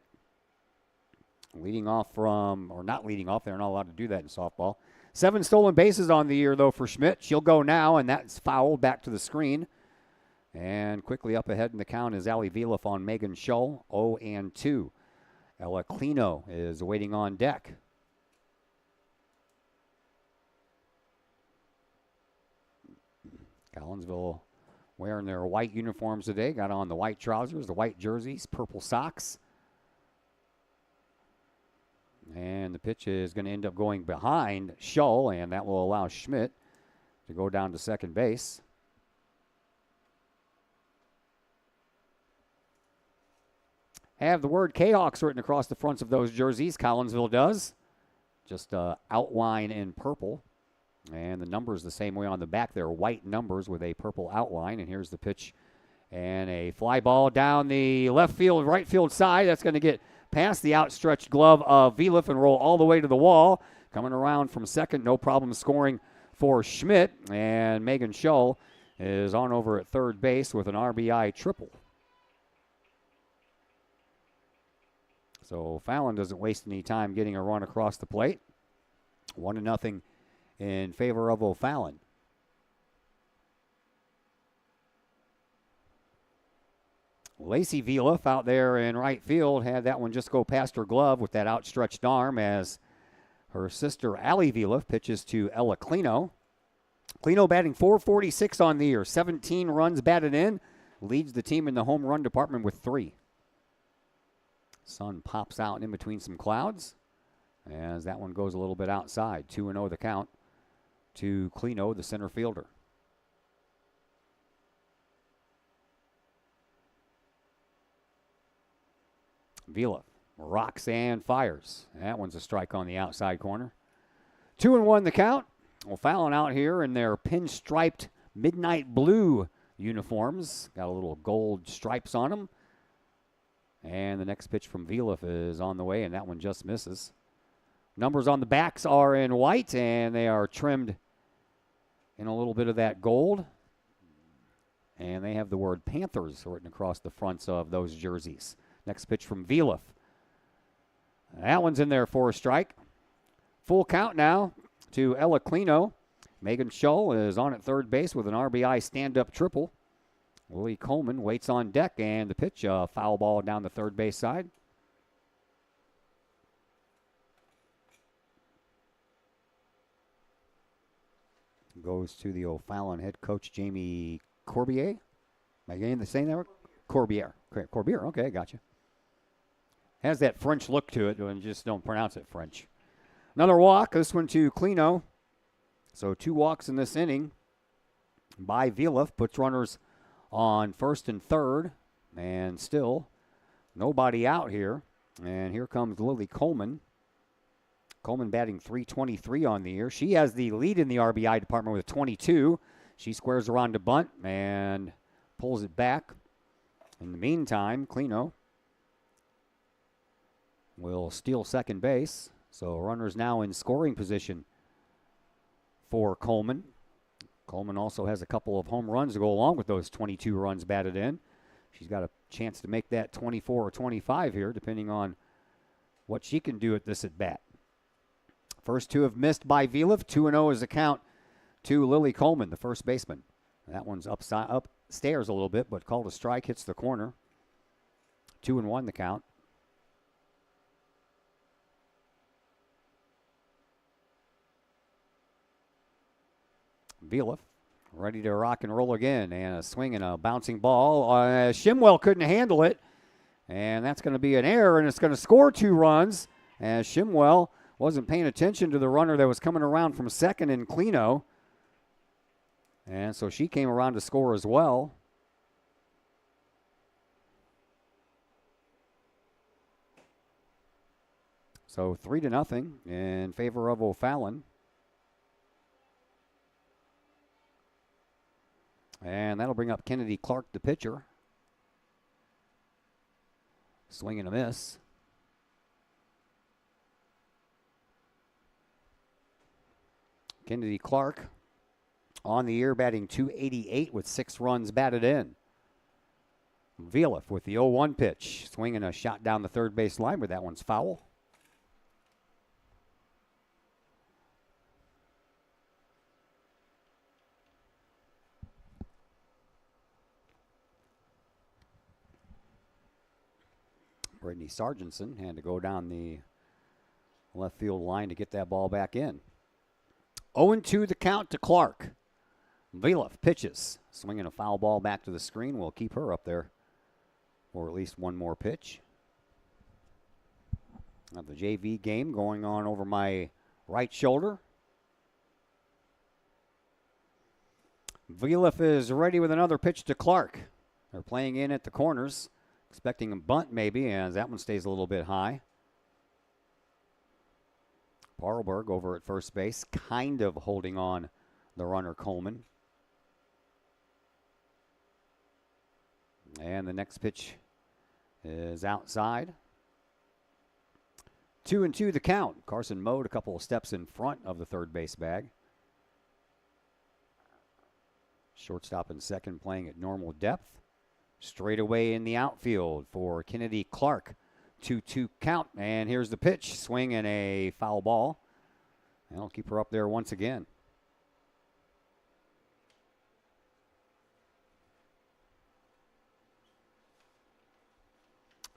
leading off from, or not leading off, they're not allowed to do that in softball. 7 stolen bases on the year, though, for Schmidt. She'll go now, and that's fouled back to the screen. And quickly up ahead in the count is Allie Vieluf on Megan Scholl, 0-2. Ella Clino is waiting on deck. Collinsville wearing their white uniforms today. Got on the white trousers, the white jerseys, purple socks. And the pitch is going to end up going behind Scholl, and that will allow Schmidt to go down to second base. Have the word Kahawks written across the fronts of those jerseys. Collinsville does. Just outline in purple. And the numbers the same way on the back. They're white numbers with a purple outline. And here's the pitch. And a fly ball down the left field, right field side. That's going to get past the outstretched glove of Vieluf and roll all the way to the wall. Coming around from second, no problem scoring for Schmidt. And Megan Scholl is on over at third base with an RBI triple. So Fallon doesn't waste any time getting a run across the plate. 1-0 in favor of O'Fallon. Lacey Vieluf out there in right field had that one just go past her glove with that outstretched arm as her sister Allie Vieluf pitches to Ella Clino. Clino batting .446 on the year, 17 runs batted in, leads the team in the home run department with 3. Sun pops out in between some clouds as that one goes a little bit outside. 2-0 the count to Clino, the center fielder. Vieluf rocks and fires. That one's a strike on the outside corner. 2-1 the count. Well, Fallon out here in their pinstriped midnight blue uniforms. Got a little gold stripes on them. And the next pitch from Vieluf is on the way, and that one just misses. Numbers on the backs are in white, and they are trimmed in a little bit of that gold. and they have the word Panthers written across the fronts of those jerseys. Next pitch from Viliff. That one's in there for a strike. Full count now to Ella Clino. Megan Shull is on at third base with an RBI stand-up triple. Lily Coleman waits on deck, and the pitch, a foul ball down the third base side. Goes to the O'Fallon head coach, Jamie Corbier. Am I getting the same there? Corbier. Corbier, okay, gotcha. Has that French look to it, and just don't pronounce it French. Another walk, this one to Clino. So 2 walks in this inning by Viliff. Puts runners on first and third, and still nobody out here. And here comes Lily Coleman. Coleman batting .323 on the year. She has the lead in the RBI department with 22. She squares around to bunt and pulls it back. In the meantime, Clino will steal second base. So runners now in scoring position for Coleman. Coleman also has a couple of home runs to go along with those 22 runs batted in. She's got a chance to make that 24 or 25 here, depending on what she can do at this at-bat. First 2 have missed by Viliff. 2-0 is the count to Lily Coleman, the first baseman. That one's upstairs a little bit, but called a strike, hits the corner. 2-1 the count. Viliff ready to rock and roll again, and a swing and a bouncing ball. Shimwell couldn't handle it, and that's going to be an error, and it's going to score 2 runs as Shimwell wasn't paying attention to the runner that was coming around from second in Clino, and so she came around to score as well. So 3-0 in favor of O'Fallon. And that'll bring up Kennedy Clark, the pitcher. Swing and a miss. Kennedy Clark on the year batting .288 with 6 runs batted in. Viliff with the 0-1 pitch. Swinging a shot down the third base line, but that one's foul. Brittany Sargentson had to go down the left field line to get that ball back in. 0-2 the count to Clark. Viliff pitches. Swinging a foul ball back to the screen. We'll keep her up there for at least one more pitch. Now the JV game going on over my right shoulder. Viliff is ready with another pitch to Clark. They're playing in at the corners. Expecting a bunt maybe, as that one stays a little bit high. Parlberg over at first base, kind of holding on the runner Coleman. And the next pitch is outside. 2-2 the count. Carson Mode a couple of steps in front of the third base bag. Shortstop and second playing at normal depth. Straight away in the outfield for Kennedy Clark. 2-2 count, and here's the pitch. Swing and a foul ball. And I'll keep her up there once again.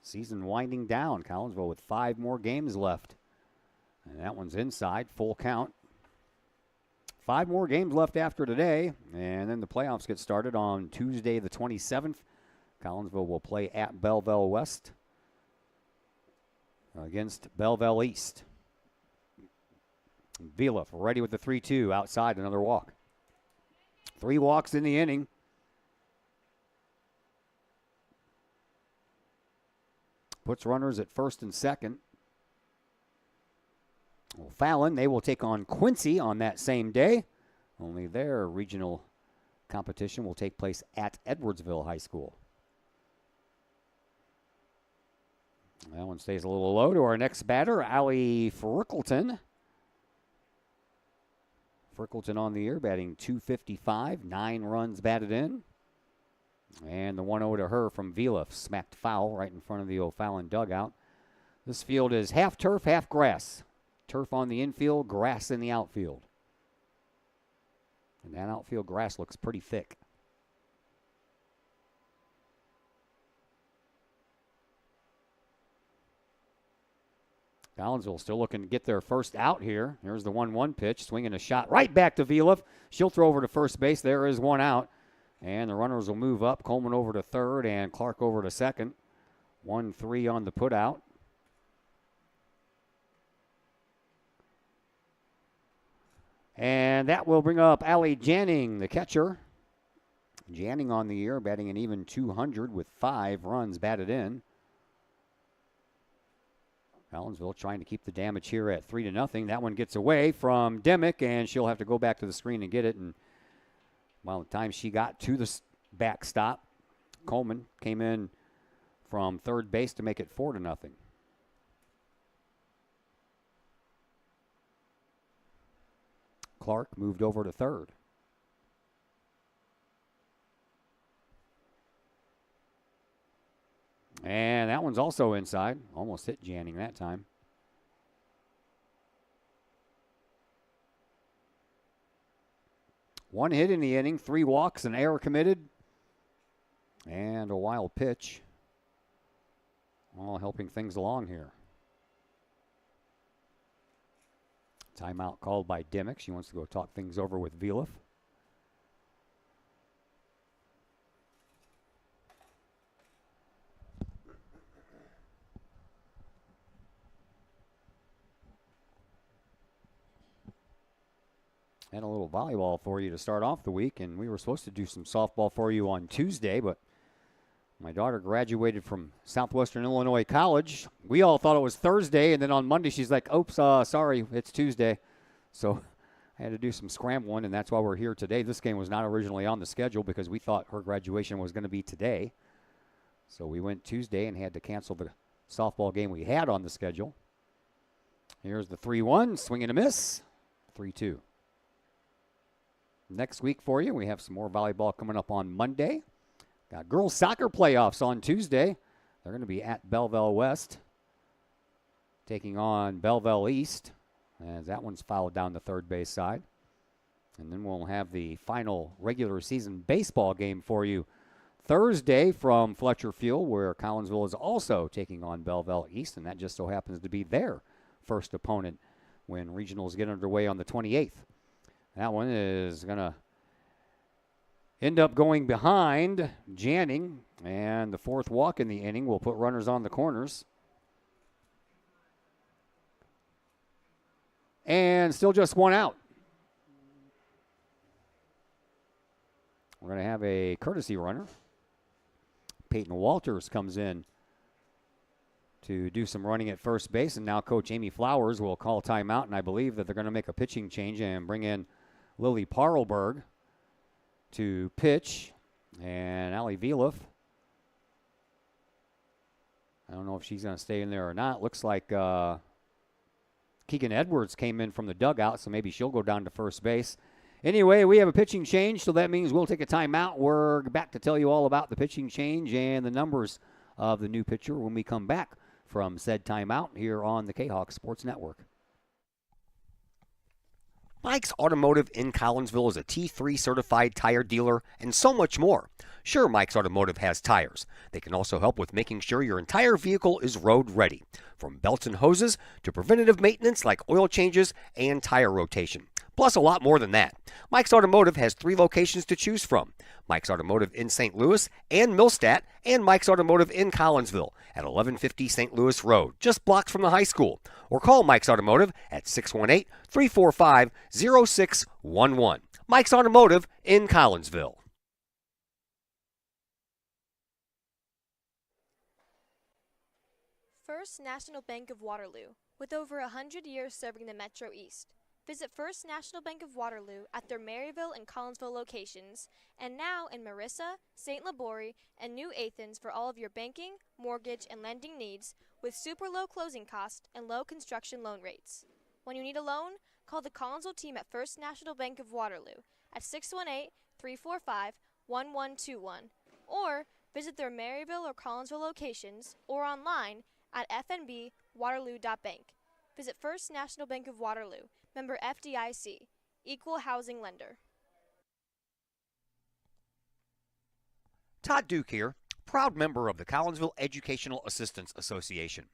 Season winding down. Collinsville with 5 more games left. And that one's inside, full count. 5 more games left after today, and then the playoffs get started on Tuesday the 27th. Collinsville will play at Belleville West against Belleville East. Viliff ready with the 3-2. Outside, another walk. 3 walks in the inning. Puts runners at first and second. O'Fallon, they will take on Quincy on that same day. Only their regional competition will take place at Edwardsville High School. That one stays a little low to our next batter, Allie Frickleton. Frickleton on the year, batting .255, 9 runs batted in. And the 1-0 to her from Vila, smacked foul right in front of the O'Fallon dugout. This field is half turf, half grass. Turf on the infield, grass in the outfield. And that outfield grass looks pretty thick. Collinsville still looking to get their first out here. Here's the 1-1 pitch, swinging a shot right back to Vila. She'll throw over to first base. There is one out. And the runners will move up. Coleman over to third and Clark over to second. 1-3 on the put out. And that will bring up Allie Janning, the catcher. Janning on the year, batting an even 200 with 5 runs batted in. Collinsville trying to keep the damage here at 3-0. That one gets away from Demick, and she'll have to go back to the screen and get it. And by the time she got to the backstop, Coleman came in from third base to make it 4-0. Clark moved over to third. And that one's also inside. Almost hit Janning that time. One hit in the inning, 3 walks, an error committed, and a wild pitch. All helping things along here. Timeout called by Demick. She wants to go talk things over with Vila. And a little volleyball for you to start off the week, and we were supposed to do some softball for you on Tuesday, but my daughter graduated from Southwestern Illinois College. We all thought it was Thursday, and then on Monday she's like, oops, sorry, it's Tuesday. So I had to do some scrambling, and that's why we're here today. This game was not originally on the schedule because we thought her graduation was going to be today. So we went Tuesday and had to cancel the softball game we had on the schedule. Here's the 3-1, swing and a miss, 3-2. Next week for you, we have some more volleyball coming up on Monday. Got girls soccer playoffs on Tuesday. They're going to be at Belleville West, taking on Belleville East, as that one's fouled down the third base side. And then we'll have the final regular season baseball game for you Thursday from Fletcher Field, where Collinsville is also taking on Belleville East, and that just so happens to be their first opponent when regionals get underway on the 28th. That one is going to end up going behind Janning, and the 4th walk in the inning will put runners on the corners. And still just one out. We're going to have a courtesy runner. Peyton Walters comes in to do some running at first base, and now Coach Amy Flowers will call timeout, and I believe that they're going to make a pitching change and bring in Lily Parlberg to pitch, and Allie Vila. I don't know if she's going to stay in there or not. Looks like Keegan Edwards came in from the dugout, so maybe she'll go down to first base. Anyway, we have a pitching change, so that means we'll take a timeout. We're back to tell you all about the pitching change and the numbers of the new pitcher when we come back from said timeout here on the Kahok Sports Network. Mike's Automotive in Collinsville is a T3 certified tire dealer and so much more. Sure, Mike's Automotive has tires. They can also help with making sure your entire vehicle is road ready, from belts and hoses to preventative maintenance like oil changes and tire rotation. Plus a lot more than that. Mike's Automotive has 3 locations to choose from. Mike's Automotive in St. Louis and Millstadt, and Mike's Automotive in Collinsville at 1150 St. Louis Road, just blocks from the high school. Or call Mike's Automotive at 618-345-0611. Mike's Automotive in Collinsville. First National Bank of Waterloo, with over 100 years serving the Metro East. Visit First National Bank of Waterloo at their Maryville and Collinsville locations, and now in Marissa, St. Laborie, and New Athens for all of your banking, mortgage, and lending needs with super low closing costs and low construction loan rates. When you need a loan, call the Collinsville team at First National Bank of Waterloo at 618-345-1121 or visit their Maryville or Collinsville locations or online at fnbwaterloo.bank. Visit First National Bank of Waterloo, member FDIC, equal housing lender. Todd Duke here, proud member of the Collinsville Educational Assistance Association.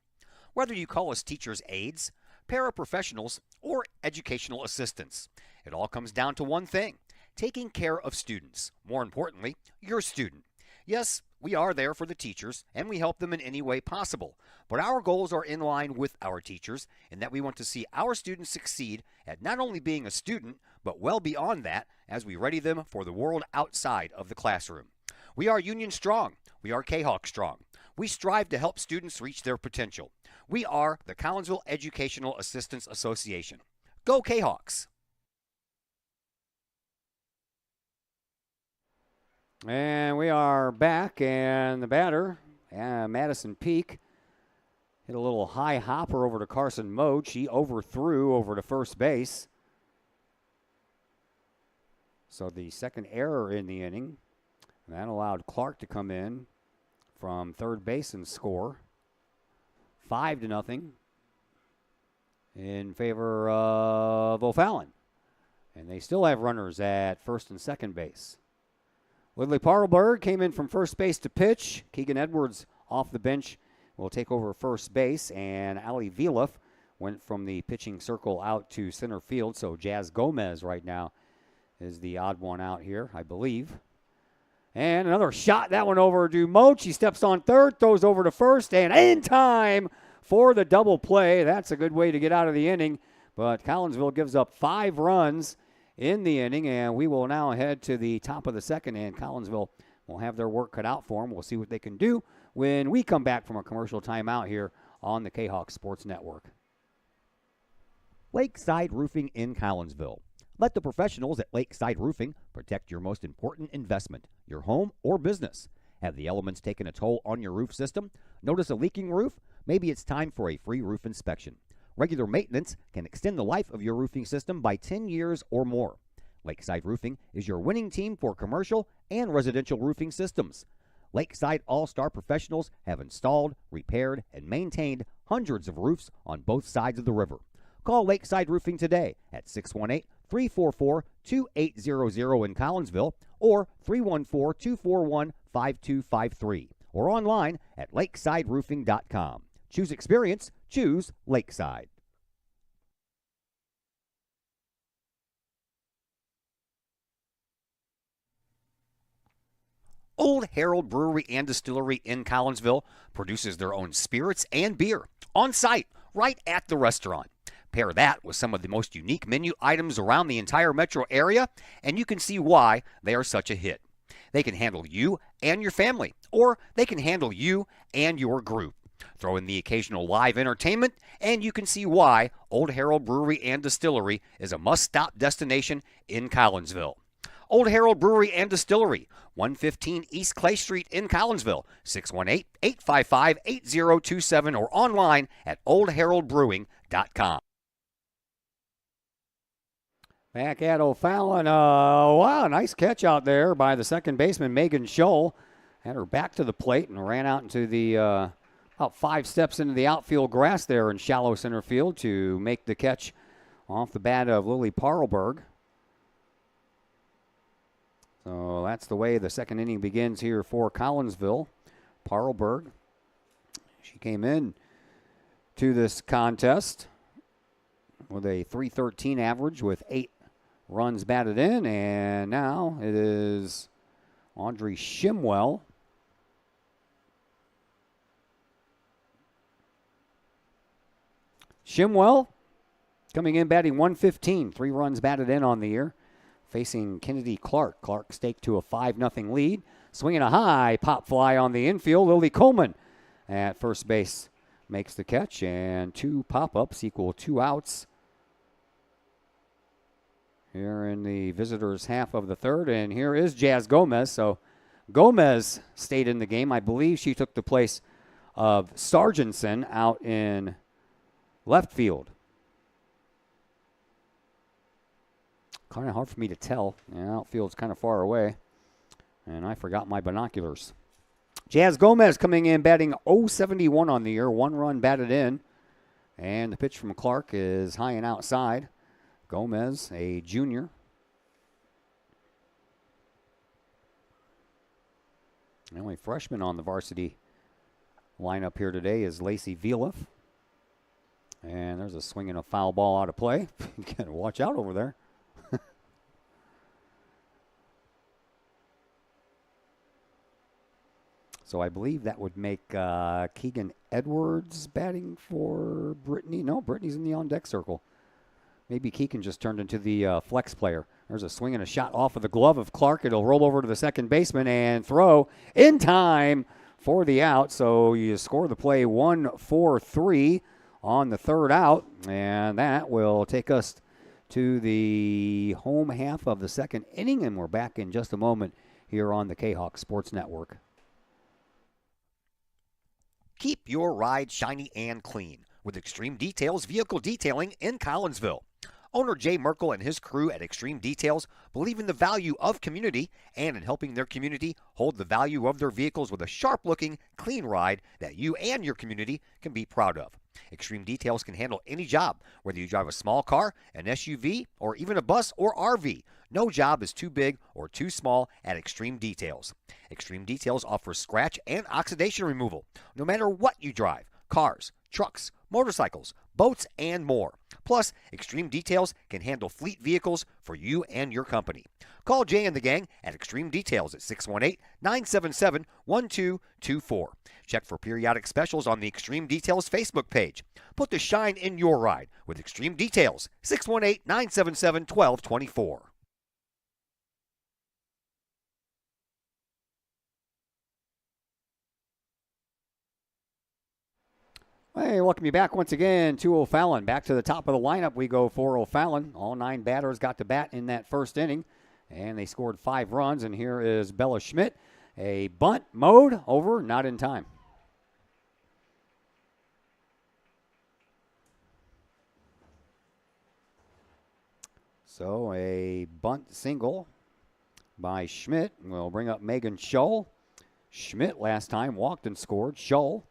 Whether you call us teachers' aides, paraprofessionals, or educational assistants, it all comes down to one thing: taking care of students. More importantly, your student. Yes, we are there for the teachers, and we help them in any way possible. But our goals are in line with our teachers in that we want to see our students succeed at not only being a student, but well beyond that as we ready them for the world outside of the classroom. We are Union Strong. We are Kahok Strong. We strive to help students reach their potential. We are the Collinsville Educational Assistance Association. Go Kahawks! And we are back, and the batter, Madison Peak, hit a little high hopper over to Carson Mode. She overthrew over to first base. So the second error in the inning. That allowed Clark to come in from third base and score 5-0 in favor of O'Fallon. And they still have runners at first and second base. Lidley Parlberg came in from first base to pitch. Keegan Edwards off the bench will take over first base. And Ali Vilef went from the pitching circle out to center field. So Jazz Gomez right now is the odd one out here, I believe. And another shot, that one over to Moach. He steps on third, throws over to first, and in time for the double play. That's a good way to get out of the inning. But Collinsville gives up 5 runs in the inning, and we will now head to the top of the second, and Collinsville will have their work cut out for them. We'll see what they can do when we come back from a commercial timeout here on the Kahawk Sports Network. Lakeside Roofing in Collinsville. Let the professionals at Lakeside Roofing protect your most important investment, your home or business. Have the elements taken a toll on your roof system? Notice a leaking roof? Maybe it's time for a free roof inspection. Regular maintenance can extend the life of your roofing system by 10 years or more. Lakeside Roofing is your winning team for commercial and residential roofing systems. Lakeside All-Star professionals have installed, repaired, and maintained hundreds of roofs on both sides of the river. Call Lakeside Roofing today at 618-344-2800 in Collinsville or 314-241-5253 or online at lakesideroofing.com. Choose experience, choose Lakeside. Old Herald Brewery and Distillery in Collinsville produces their own spirits and beer on site right at the restaurant. Pair that with some of the most unique menu items around the entire metro area, and you can see why they are such a hit. They can handle you and your family, or they can handle you and your group. Throw in the occasional live entertainment, and you can see why Old Herald Brewery and Distillery is a must-stop destination in Collinsville. Old Herald Brewery and Distillery, 115 East Clay Street in Collinsville, 618-855-8027 or online at oldheraldbrewing.com. Back at O'Fallon. Wow, nice catch out there by the second baseman, Megan Scholl. Had her back to the plate and ran out into the about 5 steps into the outfield grass there in shallow center field to make the catch off the bat of Lily Parlberg. So that's the way the second inning begins here for Collinsville. Parlberg, she came in to this contest with a .313 average with 8 runs batted in, and now it is Audrey Shimwell. Shimwell coming in batting .115, 3 runs batted in on the year, facing Kennedy Clark. Clark staked to a 5-0 lead. Swinging a high pop fly on the infield. Lily Coleman at first base makes the catch, and 2 pop-ups equal 2 outs here in the visitors' half of the third. And here is Jazz Gomez. So Gomez stayed in the game. I believe she took the place of Sargentson out in left field. Kind of hard for me to tell. Yeah, outfield's kind of far away. And I forgot my binoculars. Jazz Gomez coming in batting .071 on the year. 1 run batted in. And the pitch from Clark is high and outside. Gomez, a junior. The only freshman on the varsity lineup here today is Lacey Viloff. And there's a swing and a foul ball out of play. You gotta watch out over there. So I believe that would make Keegan Edwards batting for Brittany. No, Brittany's in the on-deck circle. Maybe Keegan just turned into the flex player. There's a swing and a shot off of the glove of Clark. It'll roll over to the second baseman and throw in time for the out. So you score the play 1-4-3 on the third out. And that will take us to the home half of the second inning. And we're back in just a moment here on the Kahok Sports Network. Keep your ride shiny and clean with Extreme Details Vehicle Detailing in Collinsville. Owner Jay Merkel and his crew at Extreme Details believe in the value of community and in helping their community hold the value of their vehicles with a sharp-looking, clean ride that you and your community can be proud of. Extreme Details can handle any job, whether you drive a small car, an SUV, or even a bus or RV. No job is too big or too small at Extreme Details. Extreme Details offers scratch and oxidation removal, no matter what you drive: cars, trucks, motorcycles, boats, and more. Plus, Extreme Details can handle fleet vehicles for you and your company. Call Jay and the gang at Extreme Details at 618-977-1224. Check for periodic specials on the Extreme Details Facebook page. Put the shine in your ride with Extreme Details, 618-977-1224. Hey, welcome you back once again to O'Fallon. Back to the top of the lineup we go for O'Fallon. All 9 batters got to bat in that first inning, and they scored 5 runs. And here is Bella Schmidt. A bunt mode over, not in time. So a bunt single by Schmidt will bring up Megan Schull. Schmidt last time walked and scored. Schull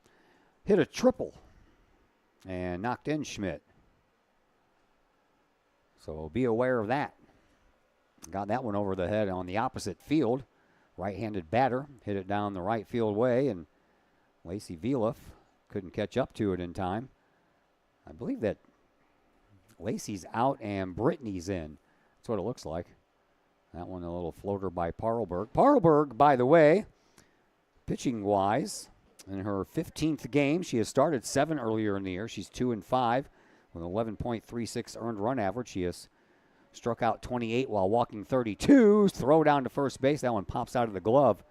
hit a triple and knocked in Schmidt. So be aware of that. Got that one over the head on the opposite field. Right-handed batter hit it down the right field way, and Lacey Viloff couldn't catch up to it in time. I believe that Lacey's out and Brittany's in. That's what it looks like. That one a little floater by Parlberg. Parlberg, by the way, pitching-wise, in her 15th game, she has started 7 earlier in the year. She's 2-5 with 11.36 earned run average. She has struck out 28 while walking 32. Throw down to first base. That one pops out of the glove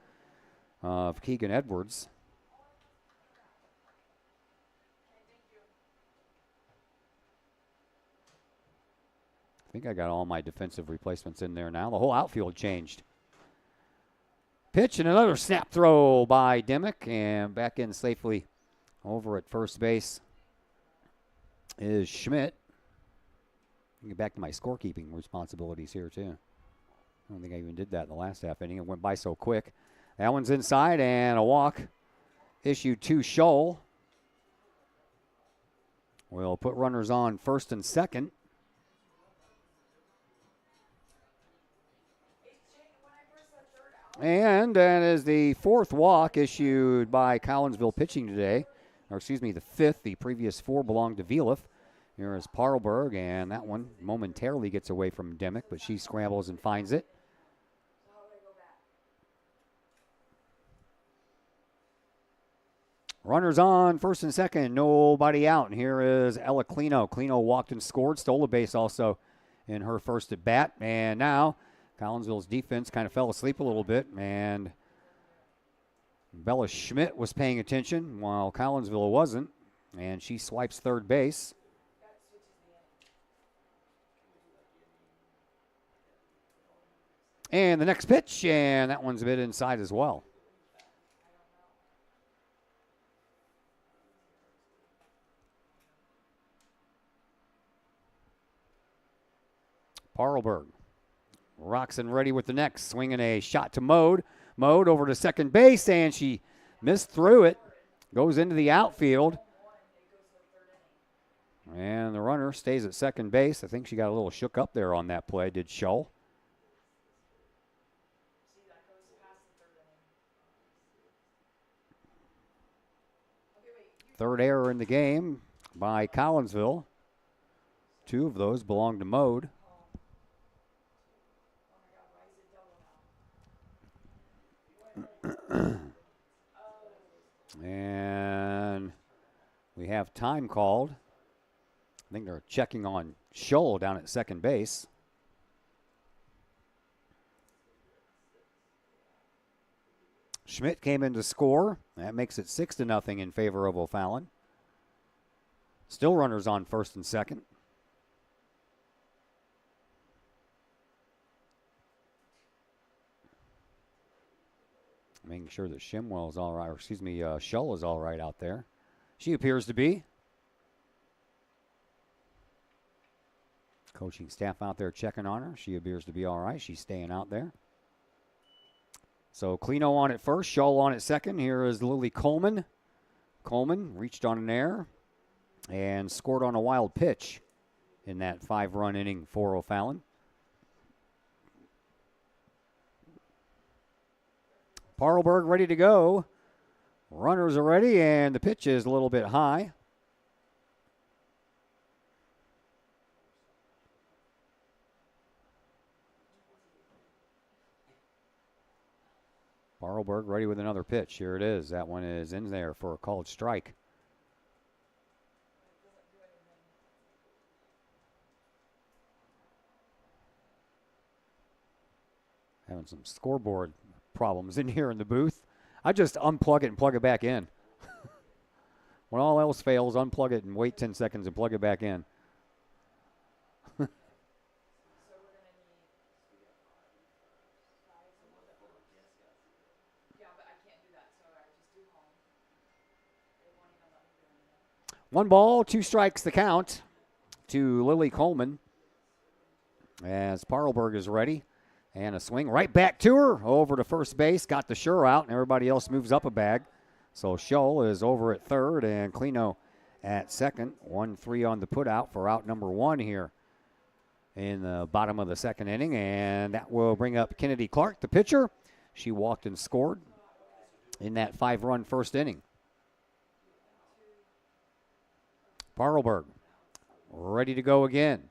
of Keegan Edwards. I think I got all my defensive replacements in there now. The whole outfield changed. Pitch and another snap throw by Dimmick, and back in safely over at first base is Schmidt. Get back to my scorekeeping responsibilities here too. I don't think I even did that in the last half inning. It went by so quick. That one's inside, and a walk issued to Schull. We'll put runners on first and second. And that is the 4th walk issued by Collinsville pitching today. Or excuse me, the 5th. The previous 4 belonged to Viloff. Here is Parlberg, and that one momentarily gets away from Demick, but she scrambles and finds it. Runners on first and second, nobody out. And here is Ella Clino. Clino walked and scored, stole a base also in her first at bat. And now Collinsville's defense kind of fell asleep a little bit, and Bella Schmidt was paying attention while Collinsville wasn't, and she swipes third base. And the next pitch, and that one's a bit inside as well. Parlberg rocks and ready with the next. Swinging a shot to Mode. Mode over to second base, and she missed through it. Goes into the outfield. And the runner stays at second base. I think she got a little shook up there on that play, did Shull. Third error in the game by Collinsville. 2 of those belong to Mode. And we have time called. I think they're checking on Scholl down at second base. Schmidt came in to score. That makes it 6-0 in favor of O'Fallon. Still runners on first and second. Making sure that Shimwell is all right, or excuse me, Shull is all right out there. She appears to be. Coaching staff out there checking on her. She appears to be all right. She's staying out there. So Clino on at first, Shull on at second. Here is Lily Coleman. Coleman reached on an error and scored on a wild pitch in that 5-run inning for O'Fallon. Parlberg ready to go. Runners are ready, and the pitch is a little bit high. Parlberg ready with another pitch. Here it is. That one is in there for a called strike. Having some scoreboard problems in here in the booth. I just unplug it and plug it back in. When all else fails, unplug it and wait 10 seconds and plug it back in. One ball, 2 strikes the count to Lily Coleman as Parlberg is ready. And a swing right back to her, over to first base, got the sure out, and everybody else moves up a bag. So Shull is over at third, and Clino at second. 1-3 on the put out for out number 1 here in the bottom of the second inning, and that will bring up Kennedy Clark, the pitcher. She walked and scored in that 5-run first inning. Parlberg ready to go again.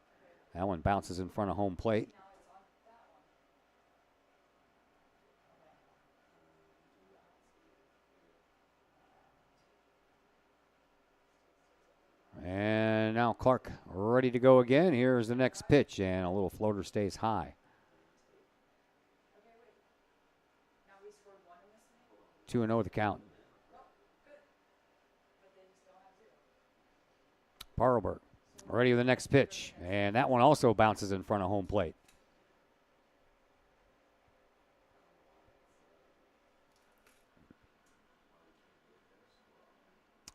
That one bounces in front of home plate. And now Clark ready to go again. Here's the next pitch, and a little floater stays high. 2-0 the count. Parlberg ready with the next pitch, and that one also bounces in front of home plate.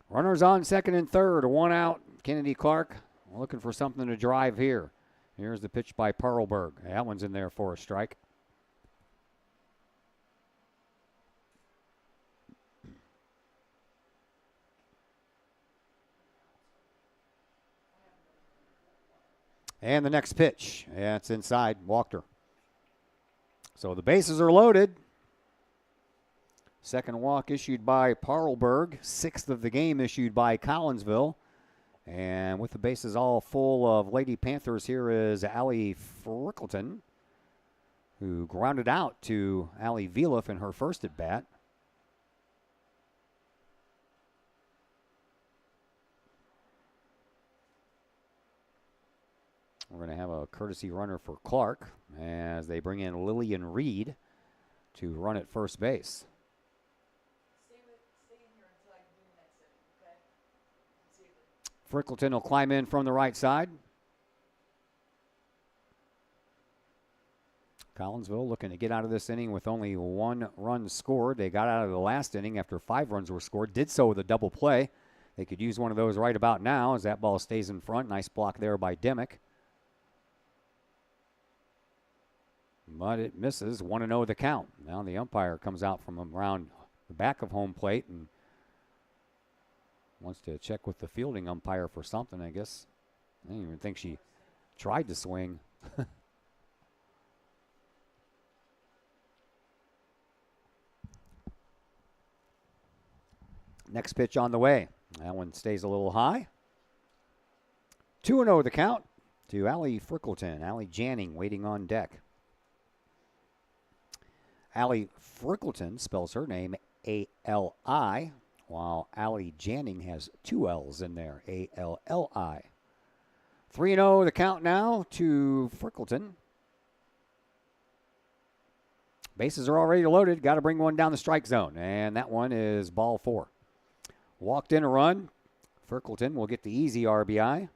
Runners on second and third, 1 out. Kennedy Clark looking for something to drive here. Here's the pitch by Parlberg. That one's in there for a strike. And the next pitch, yeah, it's inside, walked her. So the bases are loaded. Second walk issued by Parlberg. 6th of the game issued by Collinsville. And with the bases all full of Lady Panthers, here is Allie Frickleton, who grounded out to Allie Vieliff in her first at bat. We're going to have a courtesy runner for Clark as they bring in Lillian Reed to run at first base. Frickleton will climb in from the right side. Collinsville looking to get out of this inning with only 1 run scored. They got out of the last inning after 5 runs were scored. Did so with a double play. They could use one of those right about now as that ball stays in front. Nice block there by Demick. but it misses. 1-0 the count. Now the umpire comes out from around the back of home plate and wants to check with the fielding umpire for something, I guess. I didn't even think she tried to swing. Next pitch on the way. That one stays a little high. 2-0 the count to Allie Frickleton. Allie Janning waiting on deck. Allie Frickleton spells her name A-L-I, while Allie Janning has 2 L's in there, A-L-L-I. 3-0 the count now to Frickleton. Bases are already loaded. Got to bring one down the strike zone, and that one is ball 4. Walked in a run. Frickleton will get the easy RBI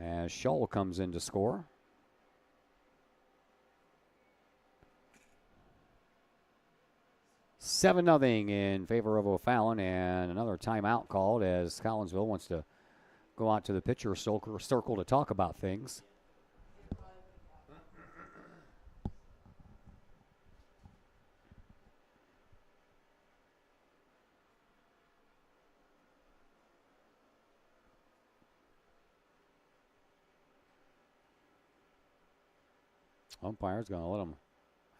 as Shull comes in to score. Seven 0 in favor of O'Fallon, and another timeout called as Collinsville wants to go out to the pitcher circle to talk about things. Umpire's going to let them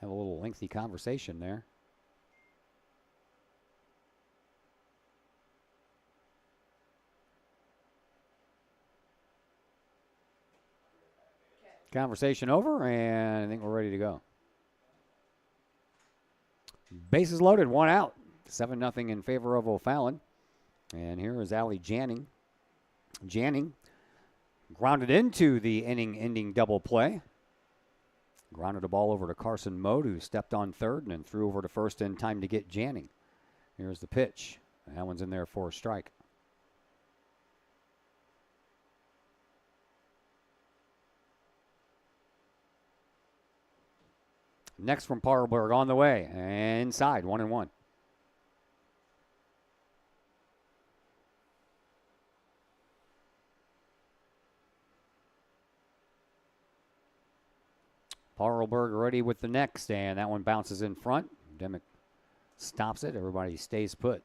have a little lengthy conversation there. Conversation over, and I think we're ready to go. Bases loaded, 1 out. 7-0 in favor of O'Fallon. And here is Allie Janning. Janning grounded into the inning-ending double play. Grounded the ball over to Carson Mode, who stepped on third and then threw over to first in time to get Janning. Here's the pitch. That one's in there for a strike. Next from Parberg on the way. Inside, 1-1. Parlberg ready with the next, and that one bounces in front. Demick stops it. Everybody stays put.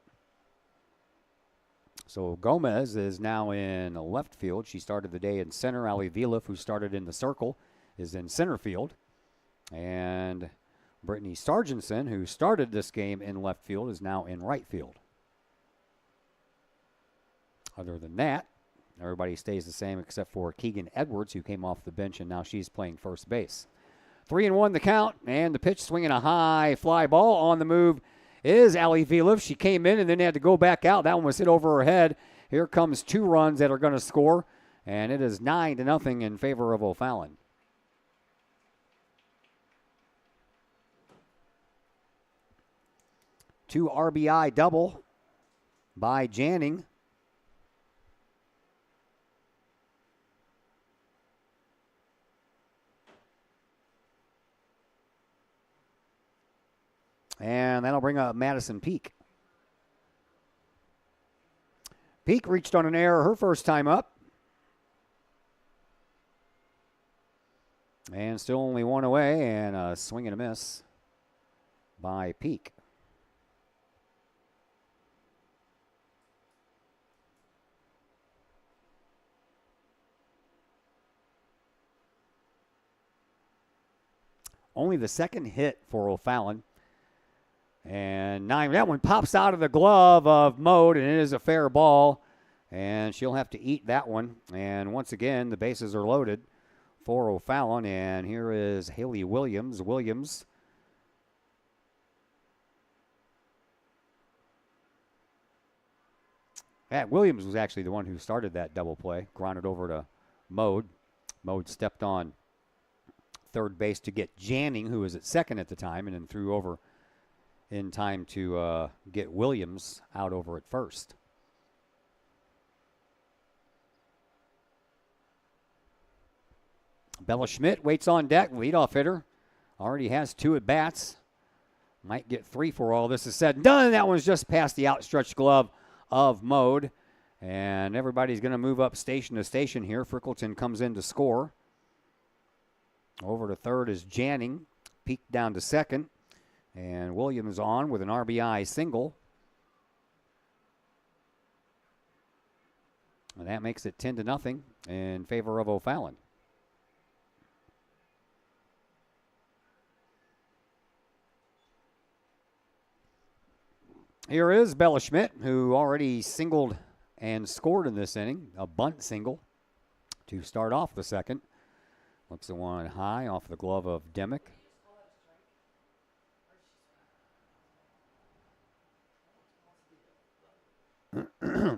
So Gomez is now in left field. She started the day in center. Ali Vilif, who started in the circle, is in center field. And Brittany Sargentson, who started this game in left field, is now in right field. Other than that, everybody stays the same except for Keegan Edwards, who came off the bench, and now she's playing first base. 3-1 the count, and the pitch swinging a high fly ball. On the move is Ali Vilif. She came in and then had to go back out. That one was hit over her head. Here comes 2 runs that are going to score, and it is 9-0 in favor of O'Fallon. Two RBI double by Janning. And that'll bring up Madison Peak. Peak reached on an error her first time up. And still only 1 away, and a swing and a miss by Peak. Only the second hit for O'Fallon. And that one pops out of the glove of Mode, and it is a fair ball. And she'll have to eat that one. And once again, the bases are loaded for O'Fallon. And here is Haley Williams. Williams was actually the one who started that double play. Grounded over to Mode. Mode stepped on third base to get Janning, who was at second at the time, and then threw over in time to get Williams out over at first. Bella Schmidt waits on deck, leadoff hitter. Already has 2 at bats. Might get 3 for all this is said and done. That one's just past the outstretched glove of Mode. And everybody's going to move up station to station here. Frickleton comes in to score. Over to third is Janning, peaked down to second. And Williams on with an RBI single. And that makes it 10-0 in favor of O'Fallon. Here is Bella Schmidt, who already singled and scored in this inning, a bunt single to start off the second. Looks at one high off the glove of Demick.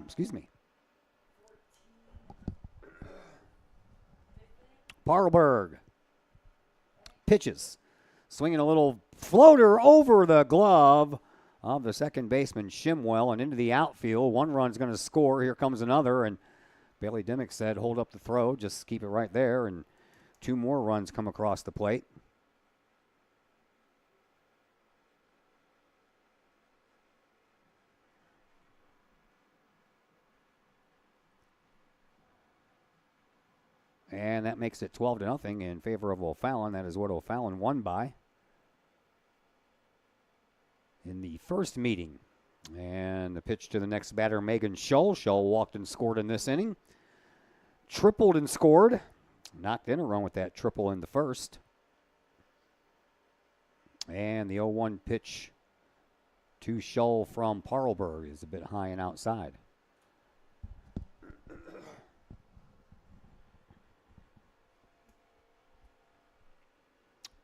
Excuse me. Parlberg pitches, swinging a little floater over the glove of the second baseman Shimwell and into the outfield. One run's going to score. Here comes another, and Bailey Dimick said, hold up the throw, just keep it right there, and two more runs come across the plate. And that makes it 12-0 in favor of O'Fallon. That is what O'Fallon won by in the first meeting. And the pitch to the next batter, Megan Scholl. Scholl walked and scored in this inning. Tripled and scored. Knocked in a run with that triple in the first. And the 0-1 pitch to Scholl from Parlberg is a bit high and outside.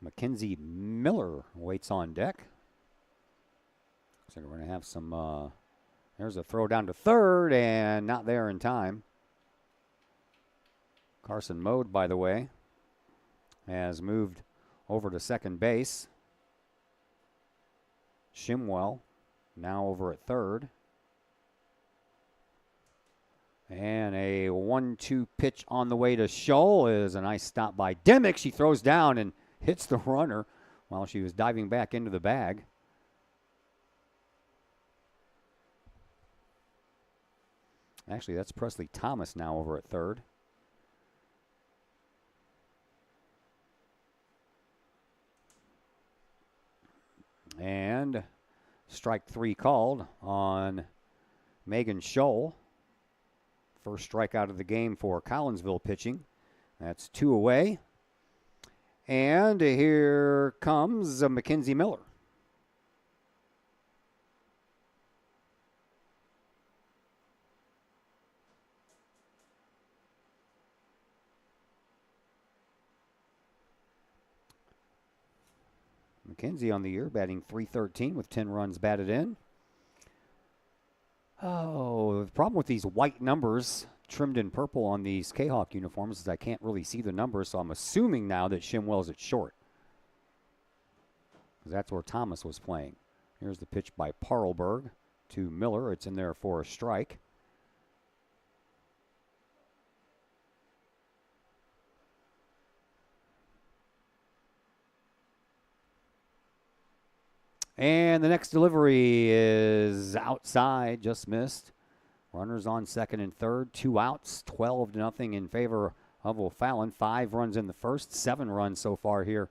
Mackenzie Miller waits on deck. So we're going to have some, there's a throw down to third and not there in time. Carson Mode, by the way, has moved over to second base. Shimwell now over at third. And a 1-2 pitch on the way to Scholl is a nice stop by Demick. She throws down and hits the runner while she was diving back into the bag. Actually, that's Presley Thomas now over at third. And strike three called on Megan Scholl. First strikeout of the game for Collinsville pitching. That's two away. And here comes Mackenzie Miller. Mackenzie on the year, batting .313 with 10 runs batted in. Oh, the problem with these white numbers trimmed in purple on these Kahok uniforms is I can't really see the numbers, so I'm assuming now that Shimwell's at short. Because that's where Thomas was playing. Here's the pitch by Parlberg to Miller. It's in there for a strike. And the next delivery is outside, just missed. Runners on second and third, 2 outs, 12-0 in favor of O'Fallon. 5 runs in the first, 7 runs so far here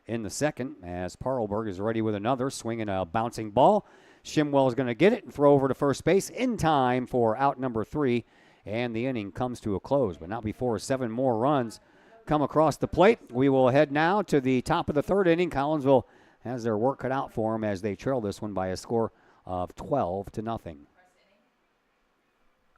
in the second, as Parlberg is ready with another, swinging a bouncing ball. Shimwell is going to get it and throw over to first base in time for out number 3, and the inning comes to a close, but not before 7 more runs come across the plate. We will head now to the top of the third inning. Collinsville has their work cut out for them as they trail this one by a score of 12-0.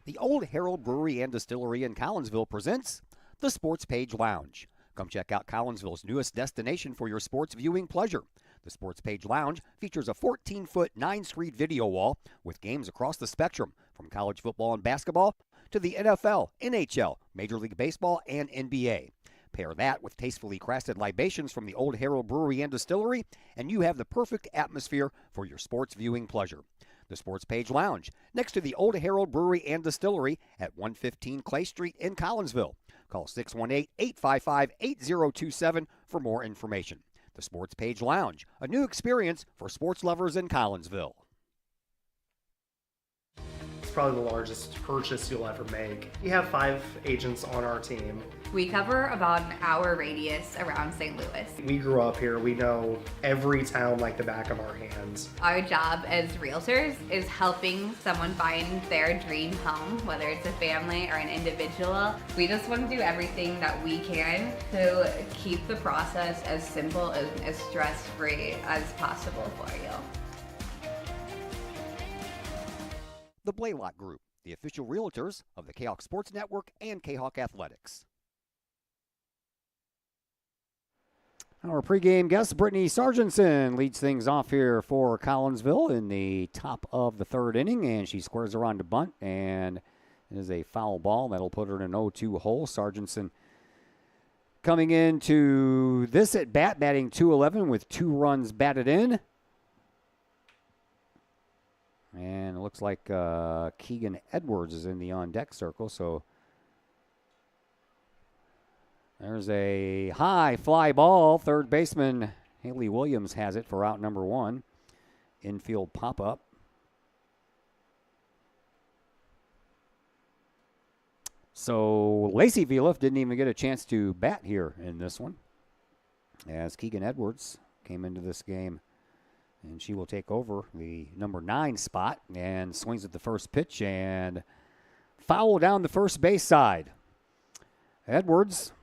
The Old Herald Brewery and Distillery in Collinsville presents the Sports Page Lounge. Come check out Collinsville's newest destination for your sports viewing pleasure. The Sports Page Lounge features a 14-foot 9-screen video wall with games across the spectrum, from college football and basketball to the NFL, NHL, Major League Baseball, and NBA. Pair that with tastefully crafted libations from the Old Herald Brewery and Distillery, and you have the perfect atmosphere for your sports viewing pleasure. The Sports Page Lounge, next to the Old Herald Brewery and Distillery at 115 Clay Street in Collinsville. Call 618-855-8027 for more information. The Sports Page Lounge, a new experience for sports lovers in Collinsville. It's probably the largest purchase you'll ever make. We have 5 agents on our team. We cover about an hour radius around St. Louis. We grew up here. We know every town like the back of our hands. Our job as realtors is helping someone find their dream home, whether it's a family or an individual. We just want to do everything that we can to keep the process as simple and as stress-free as possible for you. The Blaylock Group, the official realtors of the Kahok Sports Network and Kahok Athletics. Our pregame guest, Brittany Sargentson, leads things off here for Collinsville in the top of the third inning, and she squares around to bunt, and it is a foul ball. That'll put her in an 0-2 hole. Sargentson coming into this at bat, batting .211 with 2 runs batted in. And it looks like Keegan Edwards is in the on-deck circle, so there's a high fly ball. Third baseman Haley Williams has it for out number 1. Infield pop-up. So Lacey Viloff didn't even get a chance to bat here in this one, as Keegan Edwards came into this game, and she will take over the number 9 spot and swings at the first pitch and foul down the first base side. Edwards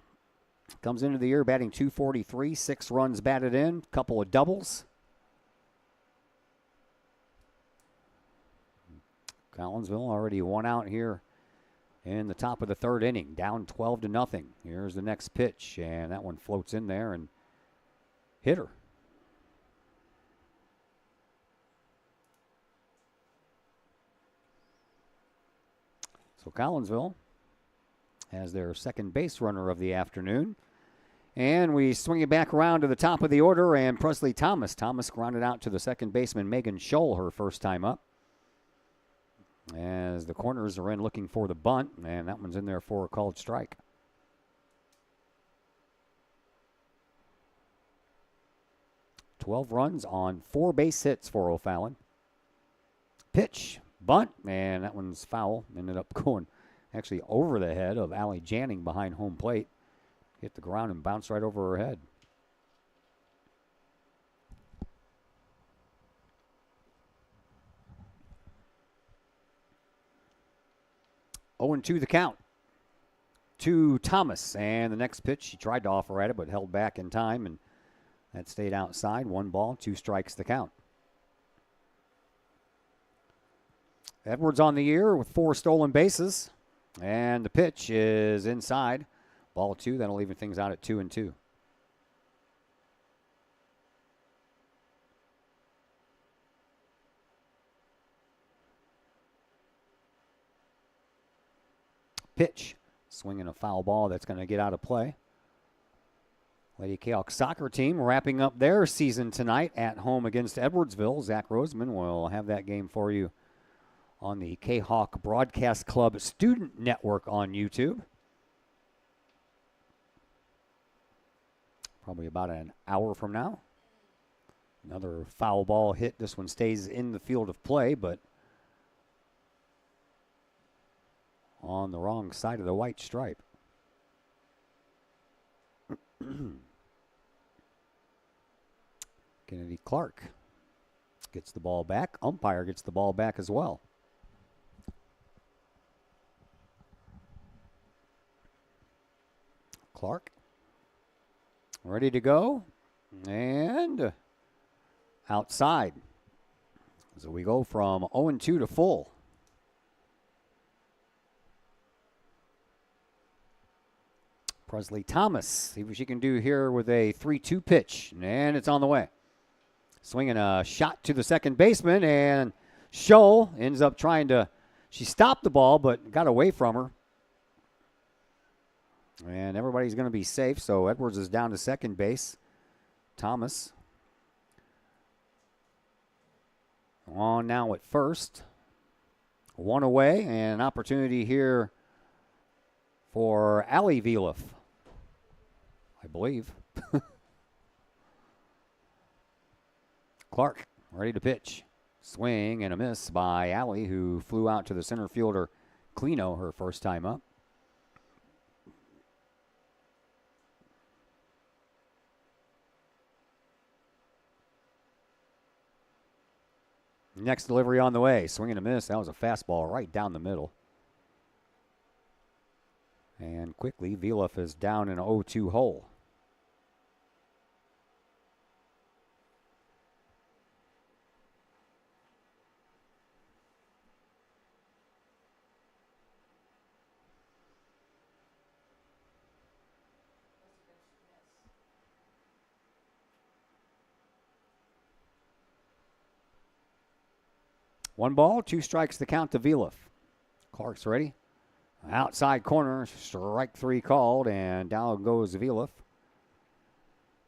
comes into the year batting .243, 6 runs batted in, couple of doubles. Collinsville already 1 out here in the top of the third inning, down 12-0. Here's the next pitch, and that one floats in there and hit her. So Collinsville has their second base runner of the afternoon. And we swing it back around to the top of the order, and Presley Thomas. Thomas grounded out to the second baseman, Megan Scholl, her first time up. As the corners are in looking for the bunt, and that one's in there for a called strike. $12 runs on 4 base hits for O'Fallon. Pitch, bunt, and that one's foul. Ended up going actually over the head of Allie Janning behind home plate. Hit the ground and bounced right over her head. Oh, and 2 the count to Thomas. And the next pitch, she tried to offer at it, but held back in time, and that stayed outside. 1 ball, 2 strikes the count. Edwards on the year with 4 stolen bases. And the pitch is inside. Ball 2, that'll even things out at 2-2. Pitch, swinging a foul ball that's going to get out of play. Lady Kahok soccer team wrapping up their season tonight at home against Edwardsville. Zach Roseman will have that game for you on the Kahok Broadcast Club Student Network on YouTube. Probably about an hour from now. Another foul ball hit. This one stays in the field of play, but on the wrong side of the white stripe. Kennedy Clark gets the ball back. Umpire gets the ball back as well. Clark ready to go, and outside. So we go from 0-2 to full. Presley Thomas, see what she can do here with a 3-2 pitch, and it's on the way. Swinging a shot to the second baseman, and Scholl ends up trying to, she stopped the ball, but got away from her. And everybody's going to be safe, so Edwards is down to second base. Thomas on now at first. 1 away, and an opportunity here for Allie Viloff, I believe. Clark ready to pitch. Swing and a miss by Allie, who flew out to the center fielder Clino her first time up. Next delivery on the way. Swing and a miss. That was a fastball right down the middle. And quickly, Vieluf is down in an 0-2 hole. One ball, 2 strikes to count to Vieluf. Clark's ready. Outside corner, strike 3 called, and down goes Vieluf.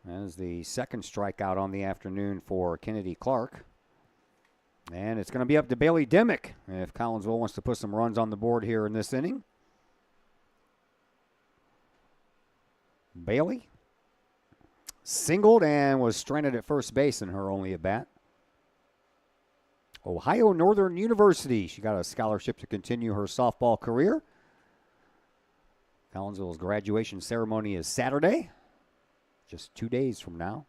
That is the second strikeout on the afternoon for Kennedy Clark. And it's going to be up to Bailey Dimmick if Collinsville wants to put some runs on the board here in this inning. Bailey singled and was stranded at first base in her only at bat. Ohio Northern University. She got a scholarship to continue her softball career. Collinsville's graduation ceremony is Saturday, just 2 days from now.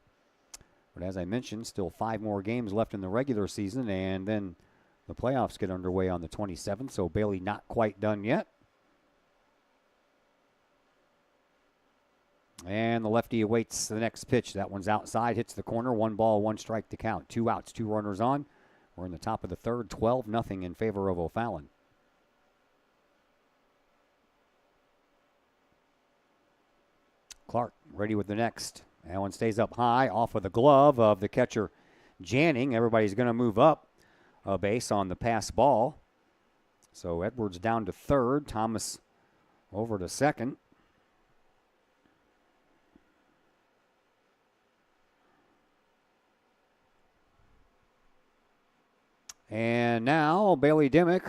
But as I mentioned, still 5 more games left in the regular season, and then the playoffs get underway on the 27th, so Bailey not quite done yet. And the lefty awaits the next pitch. That one's outside, hits the corner. 1 ball, 1 strike to count. 2 outs, 2 runners on. We're in the top of the third, 12-0 in favor of O'Fallon. Clark ready with the next. That one stays up high, off of the glove of the catcher, Janning. Everybody's going to move up a base on the pass ball. So Edwards down to third, Thomas over to second. And now Bailey Dimmick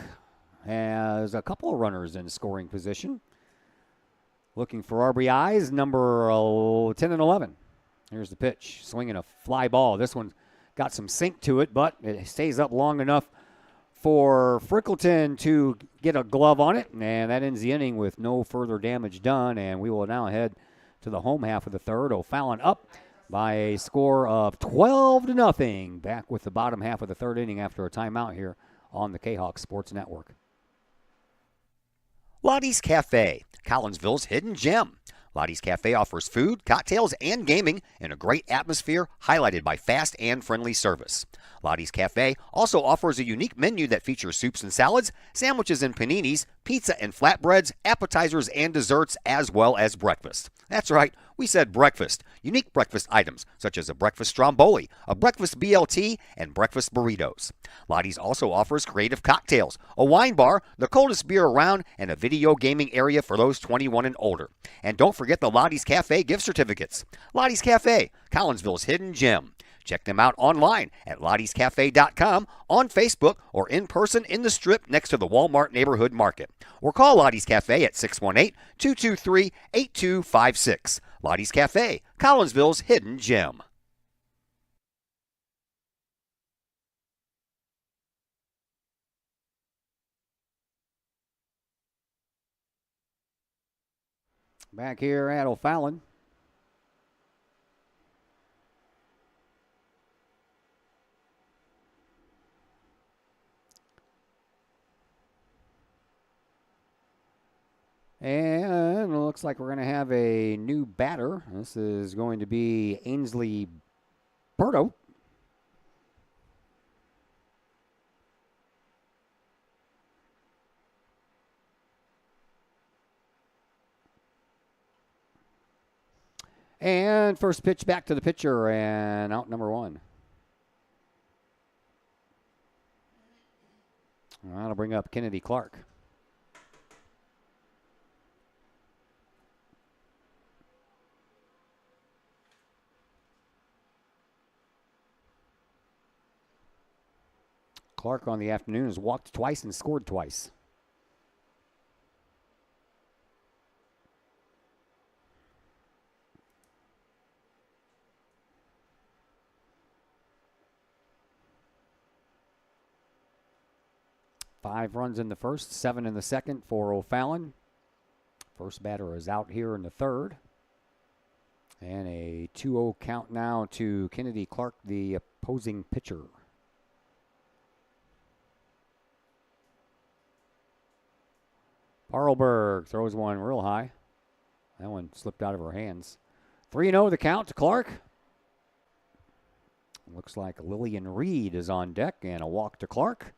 has a couple of runners in scoring position. Looking for RBIs, number 10 and 11. Here's the pitch, swinging a fly ball. This one got some sink to it, but it stays up long enough for Frickleton to get a glove on it, and that ends the inning with no further damage done, and we will now head to the home half of the third. O'Fallon up by a score of 12-0. Back with the bottom half of the third inning after a timeout here on the Kahok Sports Network. Lottie's Cafe, Collinsville's hidden gem. Lottie's Cafe offers food, cocktails, and gaming in a great atmosphere highlighted by fast and friendly service. Lottie's Cafe also offers a unique menu that features soups and salads, sandwiches and paninis, pizza and flatbreads, appetizers and desserts, as well as breakfast. That's right, we said breakfast. Unique breakfast items such as a breakfast stromboli, a breakfast BLT, and breakfast burritos. Lottie's also offers creative cocktails, a wine bar, the coldest beer around, and a video gaming area for those 21 and older. And don't forget the Lottie's Cafe gift certificates. Lottie's Cafe, Collinsville's hidden gem. Check them out online at lottiescafe.com, on Facebook, or in person in the Strip next to the Walmart Neighborhood Market. Or call Lottie's Cafe at 618-223-8256. Lottie's Cafe, Collinsville's hidden gem. Back here at O'Fallon. And it looks like we're going to have a new batter. This is going to be Ainsley Berto. And first pitch back to the pitcher, and out number 1. That'll bring up Kennedy Clark. Clark on the afternoon has walked twice and scored twice. Five runs in the first, 7 in the second for O'Fallon. First batter is out here in the third. And a 2-0 count now to Kennedy Clark, the opposing pitcher. Parlberg throws one real high. That one slipped out of her hands. 3-0 the count to Clark. Looks like Lillian Reed is on deck and a walk to Clark.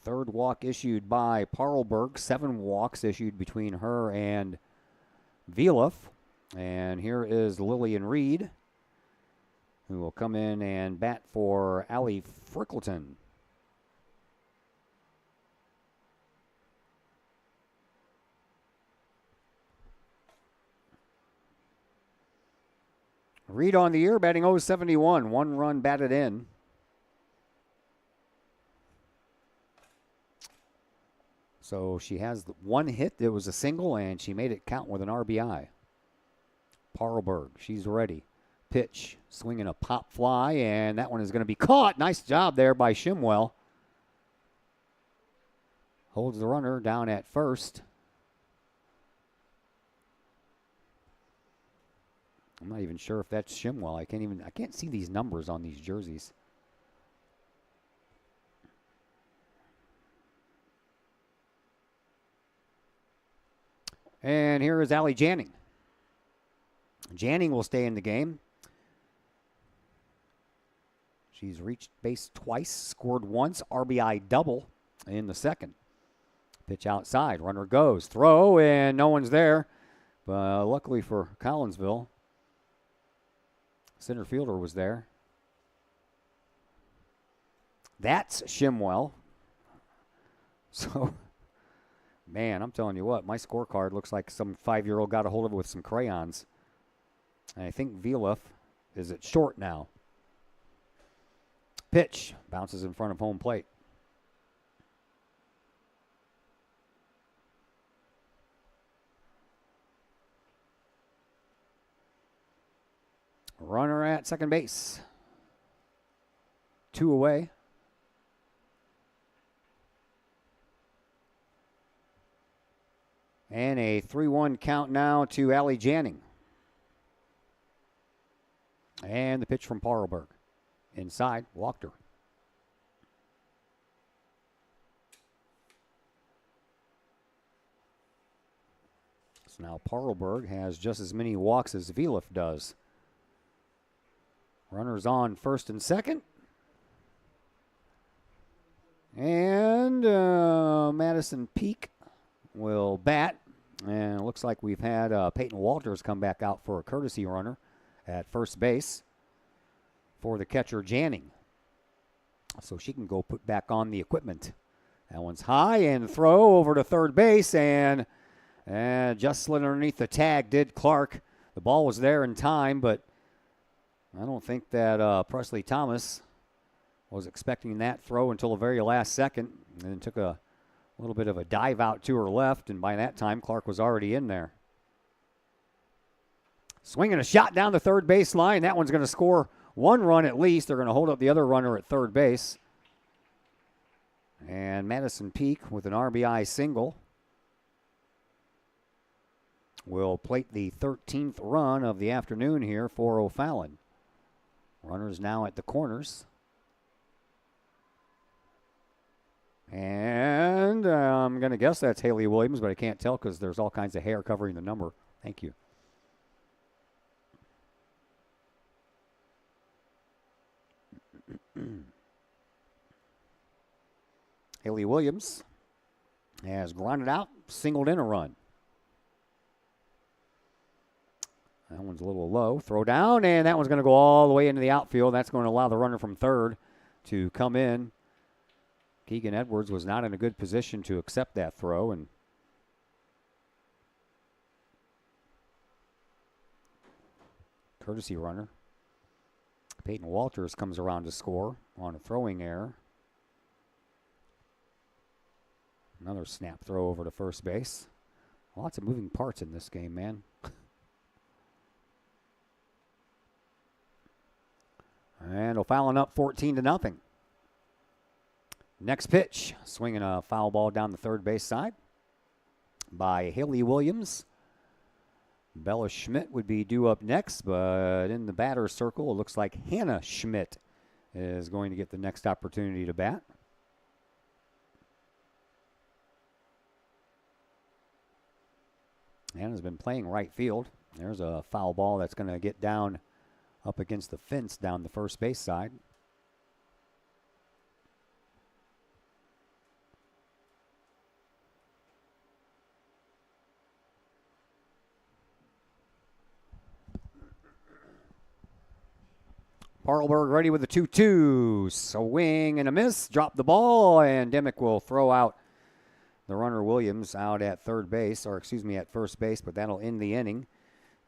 Third walk issued by Parlberg. 7 walks issued between her and Vieluf. And here is Lillian Reed, who will come in and bat for Allie Frickleton. Reed on the year, batting .071. 1 run batted in. So she has the 1 hit. It was a single, and she made it count with an RBI. Parlberg, she's ready. Pitch, swinging a pop fly, and that one is going to be caught. Nice job there by Shimwell. Holds the runner down at first. I'm not even sure if that's Shimwell. I can't see these numbers on these jerseys. And here is Allie Janning. Janning will stay in the game. She's reached base twice, scored once, RBI double in the second. Pitch outside, runner goes, throw, and no one's there. But luckily for Collinsville, center fielder was there. That's Shimwell. So, man, I'm telling you what, my scorecard looks like some 5-year-old got a hold of it with some crayons. And I think Vieluf is at short now. Pitch bounces in front of home plate. Runner at second base. 2 away. And a 3-1 count now to Allie Janning. And the pitch from Parlberg. Inside, walked her. So now Parlberg has just as many walks as Vieluf does. Runners on first and second. And Madison Peak will bat. And it looks like we've had Peyton Walters come back out for a courtesy runner at first base for the catcher Janning. So she can go put back on the equipment. That one's high and throw over to third base, and just slid underneath the tag did Clark. The ball was there in time, but I don't think that Presley Thomas was expecting that throw until the very last second, and then took a little bit of a dive out to her left, and by that time Clark was already in there. Swinging a shot down the third base line. That one's going to score 1 run at least. They're going to hold up the other runner at third base. And Madison Peak with an RBI single will plate the 13th run of the afternoon here for O'Fallon. Runners now at the corners. And I'm going to guess that's Haley Williams, but I can't tell because there's all kinds of hair covering the number. Thank you. Haley Williams has grounded out, singled in a run. That one's a little low. Throw down, and that one's going to go all the way into the outfield. That's going to allow the runner from third to come in. Keegan Edwards was not in a good position to accept that throw, and courtesy runner Peyton Walters comes around to score on a throwing error. Another snap throw over to first base. Lots of moving parts in this game, man. And O'Fallon up 14-0. Next pitch, swinging a foul ball down the third base side by Haley Williams. Bella Schmidt would be due up next, but in the batter's circle, it looks like Hannah Schmidt is going to get the next opportunity to bat. and has been playing right field. There's a foul ball that's going to get down up against the fence down the first base side. Parlberg ready with a 2-2. Swing and a miss. Drop the ball, and Demick will throw out the runner Williams out at third base, or excuse me, at first base, but that'll end the inning.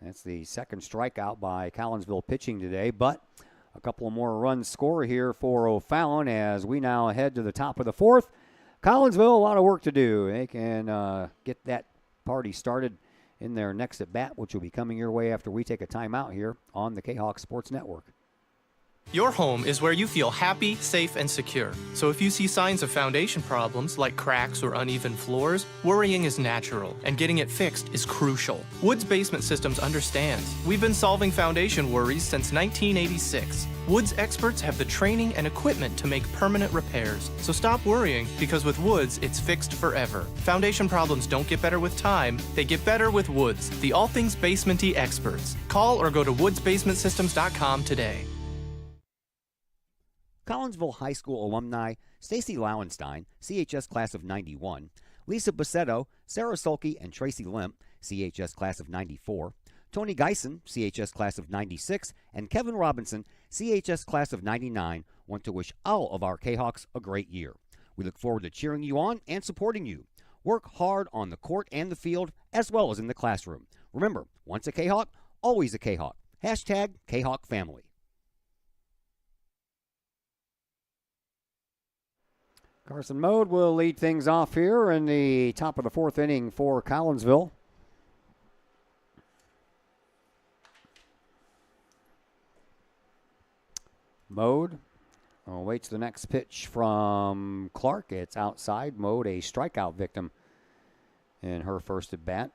That's the second strikeout by Collinsville pitching today, but a couple of more runs score here for O'Fallon as we now head to the top of the fourth. Collinsville, a lot of work to do. They can get that party started in their next at bat, which will be coming your way after we take a timeout here on the Kahok Sports Network. Your home is where you feel happy, safe, and secure. So if you see signs of foundation problems like cracks or uneven floors, worrying is natural, and getting it fixed is crucial. Woods Basement Systems understands. We've been solving foundation worries since 1986. Woods experts have the training and equipment to make permanent repairs. So stop worrying, because with Woods, it's fixed forever. Foundation problems don't get better with time, they get better with Woods, the all things basement-y experts. Call or go to woodsbasementsystems.com today. Collinsville High School alumni Stacy Lauenstein, CHS class of 91, Lisa Bassetto, Sarah Sulke, and Tracy Limp, CHS class of 94, Tony Geisen, CHS class of 96, and Kevin Robinson, CHS class of 99, want to wish all of our Kahawks a great year. We look forward to cheering you on and supporting you. Work hard on the court and the field, as well as in the classroom. Remember, once a Kahawk, always a Kahawk. Hashtag Kahawk Family. Carson Mode will lead things off here in the top of the fourth inning for Collinsville. Mode awaits the next pitch from Clark. It's outside. Mode, a strikeout victim in her first at bat.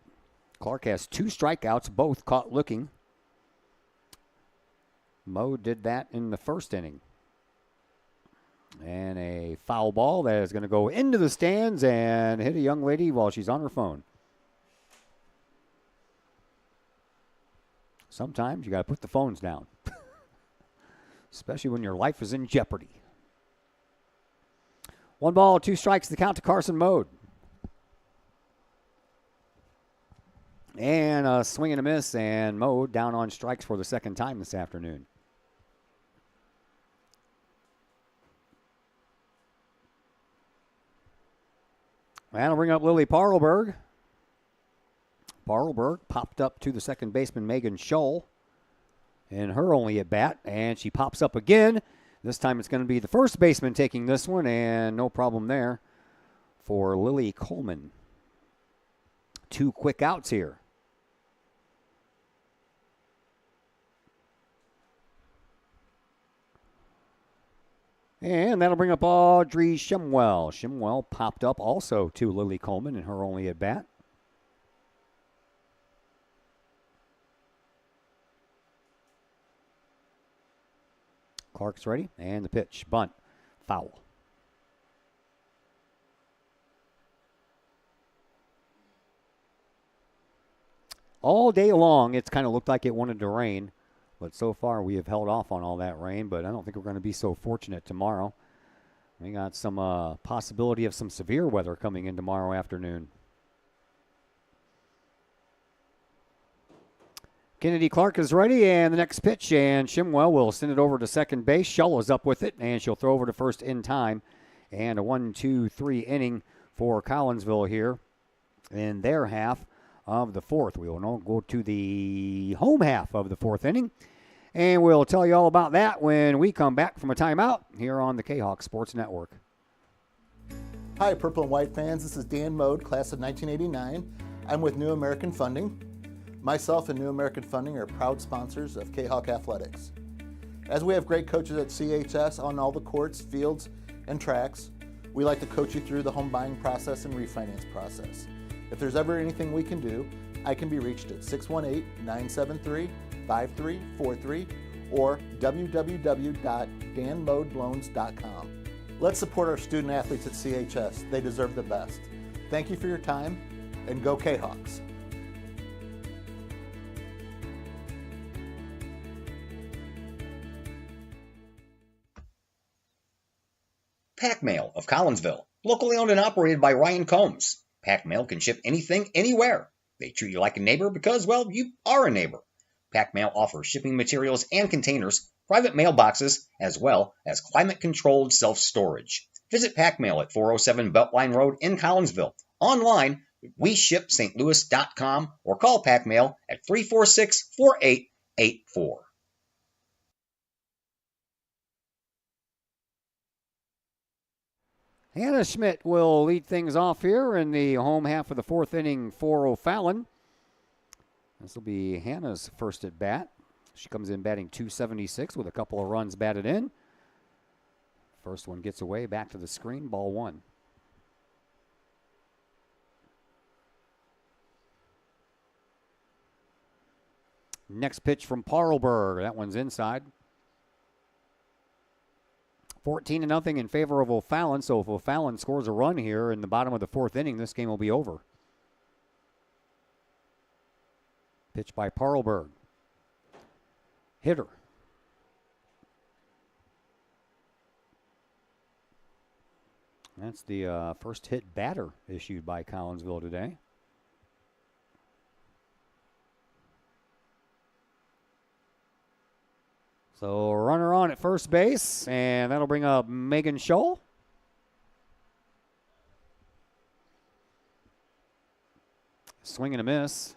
Clark has 2 strikeouts, both caught looking. Mode did that in the first inning. And a foul ball that is going to go into the stands and hit a young lady while she's on her phone. Sometimes you got to put the phones down, especially when your life is in jeopardy. 1 ball, 2 strikes, the count to Carson Mode. And a swing and a miss, and Mode down on strikes for the second time this afternoon. That'll bring up Lily Parlberg. Parlberg popped up to the second baseman, Megan Scholl, in her only at bat, and she pops up again. This time it's going to be the first baseman taking this one, and no problem there for Lily Coleman. 2 quick outs here. And that'll bring up Audrey Shimwell. Shimwell popped up also to Lily Coleman in her only at bat. Clark's ready, and the pitch, bunt, foul. All day long, it's kind of looked like it wanted to rain. But so far, we have held off on all that rain, but I don't think we're going to be so fortunate tomorrow. We got some possibility of some severe weather coming in tomorrow afternoon. Kennedy Clark is ready, and the next pitch, and Shimwell will send it over to second base. Shull is up with it, and she'll throw over to first in time. And a 1-2-3 inning for Collinsville here in their half of the fourth. We will now go to the home half of the fourth inning. And we'll tell you all about that when we come back from a timeout here on the Kahok Sports Network. Hi, Purple and White fans. This is Dan Mode, class of 1989. I'm with New American Funding. Myself and New American Funding are proud sponsors of Kahok Athletics. As we have great coaches at CHS on all the courts, fields, and tracks, we like to coach you through the home buying process and refinance process. If there's ever anything we can do, I can be reached at 618-973-5343 or www.danmodeloans.com. Let's support our student athletes at CHS. They deserve the best. Thank you for your time, and go Kahawks. Pack Mail of Collinsville, locally owned and operated by Ryan Combs. Pack Mail can ship anything, anywhere. They treat you like a neighbor because, well, you are a neighbor. Pack Mail offers shipping materials and containers, private mailboxes, as well as climate-controlled self-storage. Visit Pack Mail at 407 Beltline Road in Collinsville. Online, WeShipSt.Louis.com or call Pack Mail at 346-4884. Hannah Schmidt will lead things off here in the home half of the fourth inning for O'Fallon. This will be Hannah's first at bat. She comes in batting .276 with a couple of runs batted in. First one gets away, back to the screen, ball one. Next pitch from Parlberg. That one's inside. 14-0 in favor of O'Fallon. So if O'Fallon scores a run here in the bottom of the fourth inning, this game will be over. Pitch by Parlberg. Hitter. That's the first hit batter issued by Collinsville today. So runner on at first base, and that'll bring up Megan Scholl. Swing and a miss.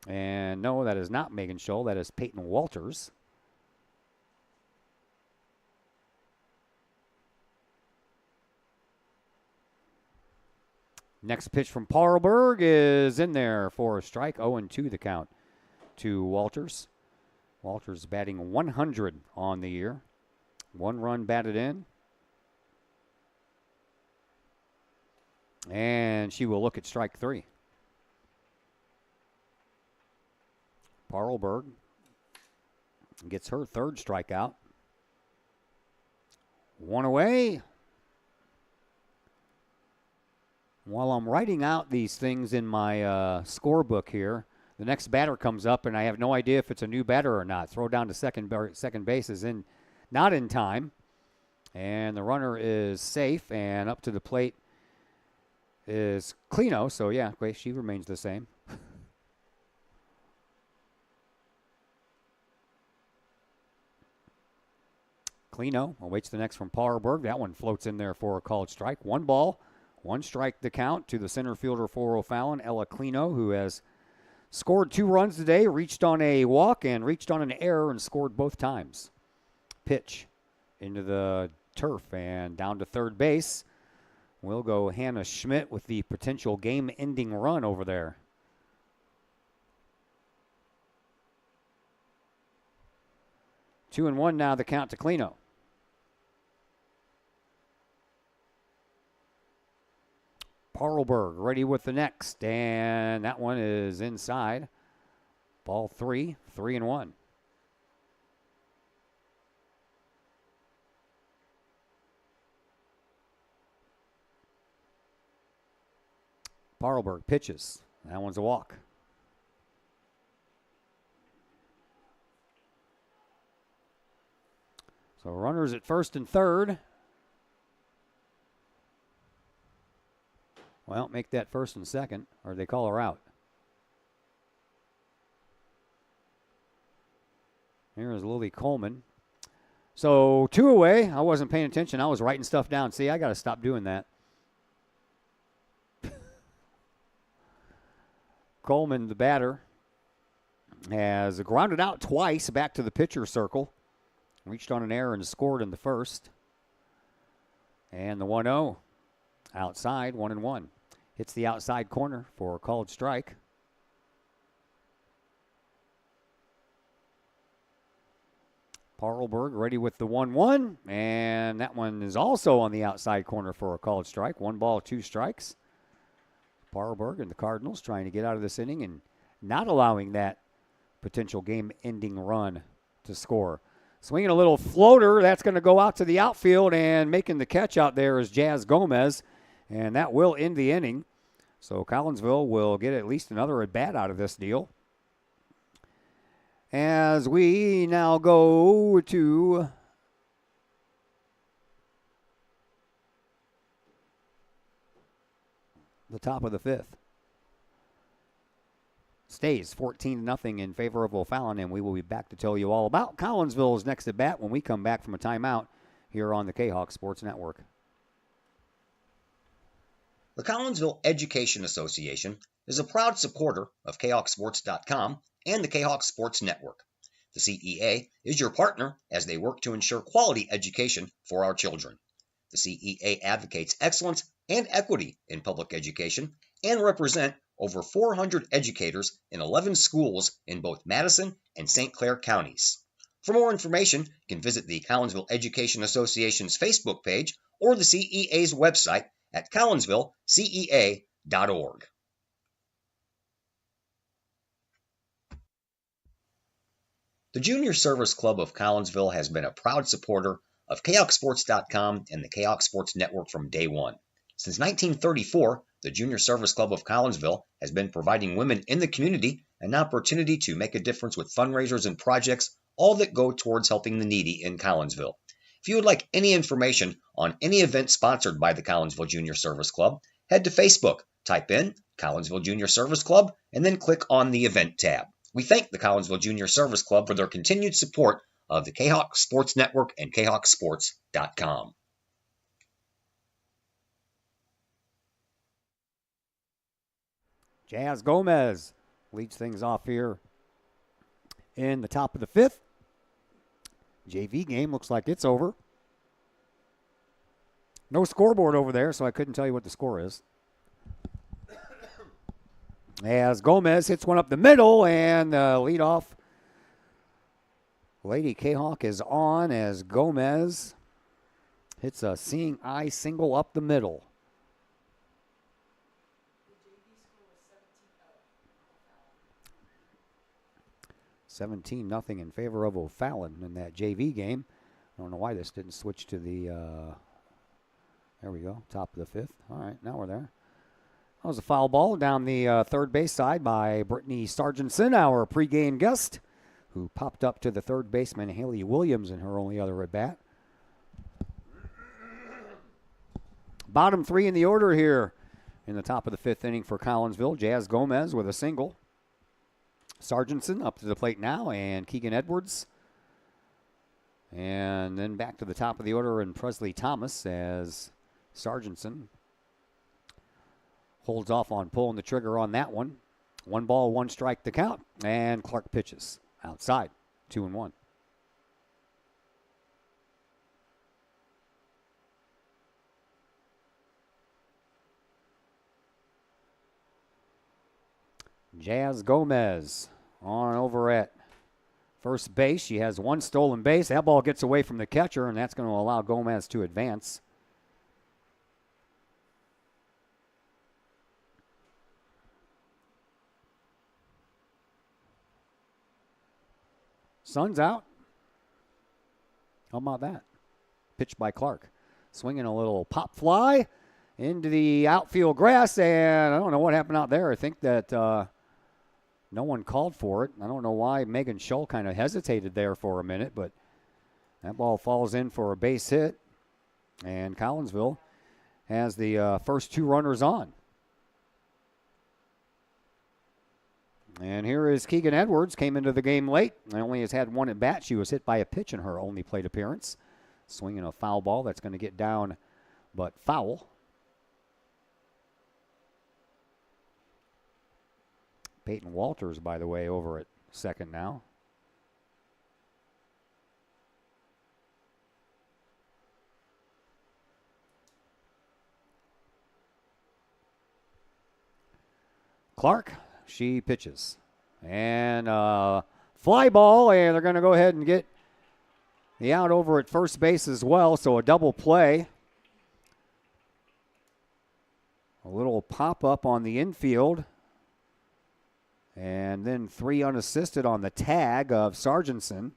And no, that is not Megan Scholl. That is Peyton Walters. Next pitch from Parlberg is in there for a strike. 0-2 the count to Walters. Walters batting 100 on the year. One run batted in. And she will look at strike three. Parlberg gets her third strikeout. One away. While I'm writing out these things in my scorebook here, the next batter comes up, and I have no idea if it's a new batter or not. Throw down to second base is not in time. And the runner is safe, and up to the plate is Clino. So, yeah, she remains the same. Clino awaits the next from Parlberg. That one floats in there for a called strike. One ball, one strike the count to the center fielder for O'Fallon, Ella Clino, who has scored 2 runs today, reached on a walk and reached on an error and scored both times. Pitch into the turf and down to third base. Will go Hannah Schmidt with the potential game-ending run over there. Two and one now, the count to Clino. Parlberg ready with the next, and that one is inside. Ball 3, 3-1. Parlberg pitches. That one's a walk. So runners at first and third. Well, make that first and second, or they call her out. Here is Lily Coleman. So 2 away. I wasn't paying attention. I was writing stuff down. See, I got to stop doing that. Coleman, the batter, has grounded out twice back to the pitcher circle. Reached on an error and scored in the first. And the 1-0 outside, 1-1. Hits the outside corner for a called strike. Parlberg ready with the 1-1. And that one is also on the outside corner for a called strike. 1 ball, 2 strikes. Parlberg and the Cardinals trying to get out of this inning and not allowing that potential game-ending run to score. Swinging a little floater, that's going to go out to the outfield, and making the catch out there is Jazz Gomez, and that will end the inning. So Collinsville will get at least another at-bat out of this deal. As we now go to the top of the fifth. Stays 14-0 in favor of O'Fallon, and we will be back to tell you all about Collinsville's next at bat when we come back from a timeout here on the Kahok Sports Network. The Collinsville Education Association is a proud supporter of KahokSports.com and the Kahok Sports Network. The CEA is your partner as they work to ensure quality education for our children. The CEA advocates excellence and equity in public education and represent over 400 educators in 11 schools in both Madison and St. Clair counties. For more information, you can visit the Collinsville Education Association's Facebook page or the CEA's website at collinsvillecea.org. The Junior Service Club of Collinsville has been a proud supporter of KahokSports.com and the Kahok Sports Network from day one. Since 1934, the Junior Service Club of Collinsville has been providing women in the community an opportunity to make a difference with fundraisers and projects, all that go towards helping the needy in Collinsville. If you would like any information on any event sponsored by the Collinsville Junior Service Club, head to Facebook, type in Collinsville Junior Service Club, and then click on the Event tab. We thank the Collinsville Junior Service Club for their continued support of the Kahok Sports Network and KahokSports.com. Jazz Gomez leads things off here in the top of the fifth. JV game looks like it's over. No scoreboard over there, so I couldn't tell you what the score is. As Gomez hits one up the middle, and leadoff Lady Kahok is on as Gomez hits a seeing eye single up the middle. $17-0 in favor of O'Fallon in that JV game. I don't know why this didn't switch to the, there we go, top of the fifth. All right, now we're there. That was a foul ball down the third base side by Brittany Sargentson, our pregame guest, who popped up to the third baseman, Haley Williams, in her only other at-bat. Bottom three in the order here in the top of the fifth inning for Collinsville. Jazz Gomez with a single. Sargentson up to the plate now, and Keegan Edwards. And then back to the top of the order, and Presley Thomas as Sargentson holds off on pulling the trigger on that one. 1 ball, 1 strike to count, and Clark pitches outside, 2-1. Jazz Gomez on over at first base. She has 1 stolen base. That ball gets away from the catcher, and that's going to allow Gomez to advance. Sun's out. How about that? Pitch by Clark. Swinging a little pop fly into the outfield grass, and I don't know what happened out there. I think that no one called for it. I don't know why Megan Schull kind of hesitated there for a minute, but that ball falls in for a base hit, and Collinsville has the first 2 runners on. And here is Keegan Edwards, came into the game late and only has had 1 at bat. She was hit by a pitch in her only plate appearance. Swinging a foul ball that's going to get down, but foul. Peyton Walters, by the way, over at second now. Clark, she pitches. And fly ball, and they're going to go ahead and get the out over at first base as well, so a double play. A little pop-up on the infield. And then 3 unassisted on the tag of Sargentson.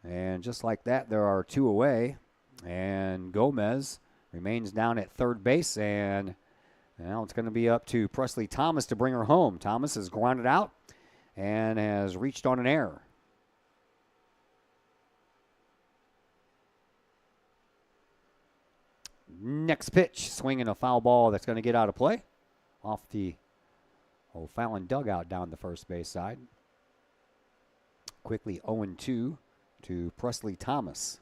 And just like that, there are 2 away. And Gomez remains down at third base, and now it's going to be up to Presley Thomas to bring her home. Thomas has grounded out and has reached on an error. Next pitch, swinging a foul ball that's going to get out of play off the O'Fallon dugout down the first base side. Quickly 0-2 to Presley Thomas.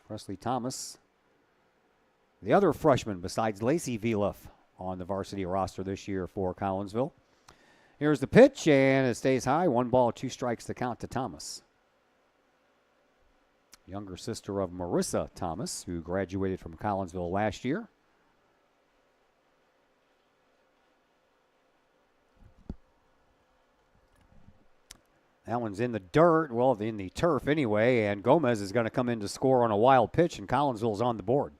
Presley Thomas, the other freshman besides Lacey Vieluff on the varsity roster this year for Collinsville. Here's the pitch, and it stays high. 1 ball, 2 strikes to count to Thomas. Younger sister of Marissa Thomas, who graduated from Collinsville last year. That one's in the dirt, well, in the turf anyway, and Gomez is going to come in to score on a wild pitch, and Collinsville's on the board.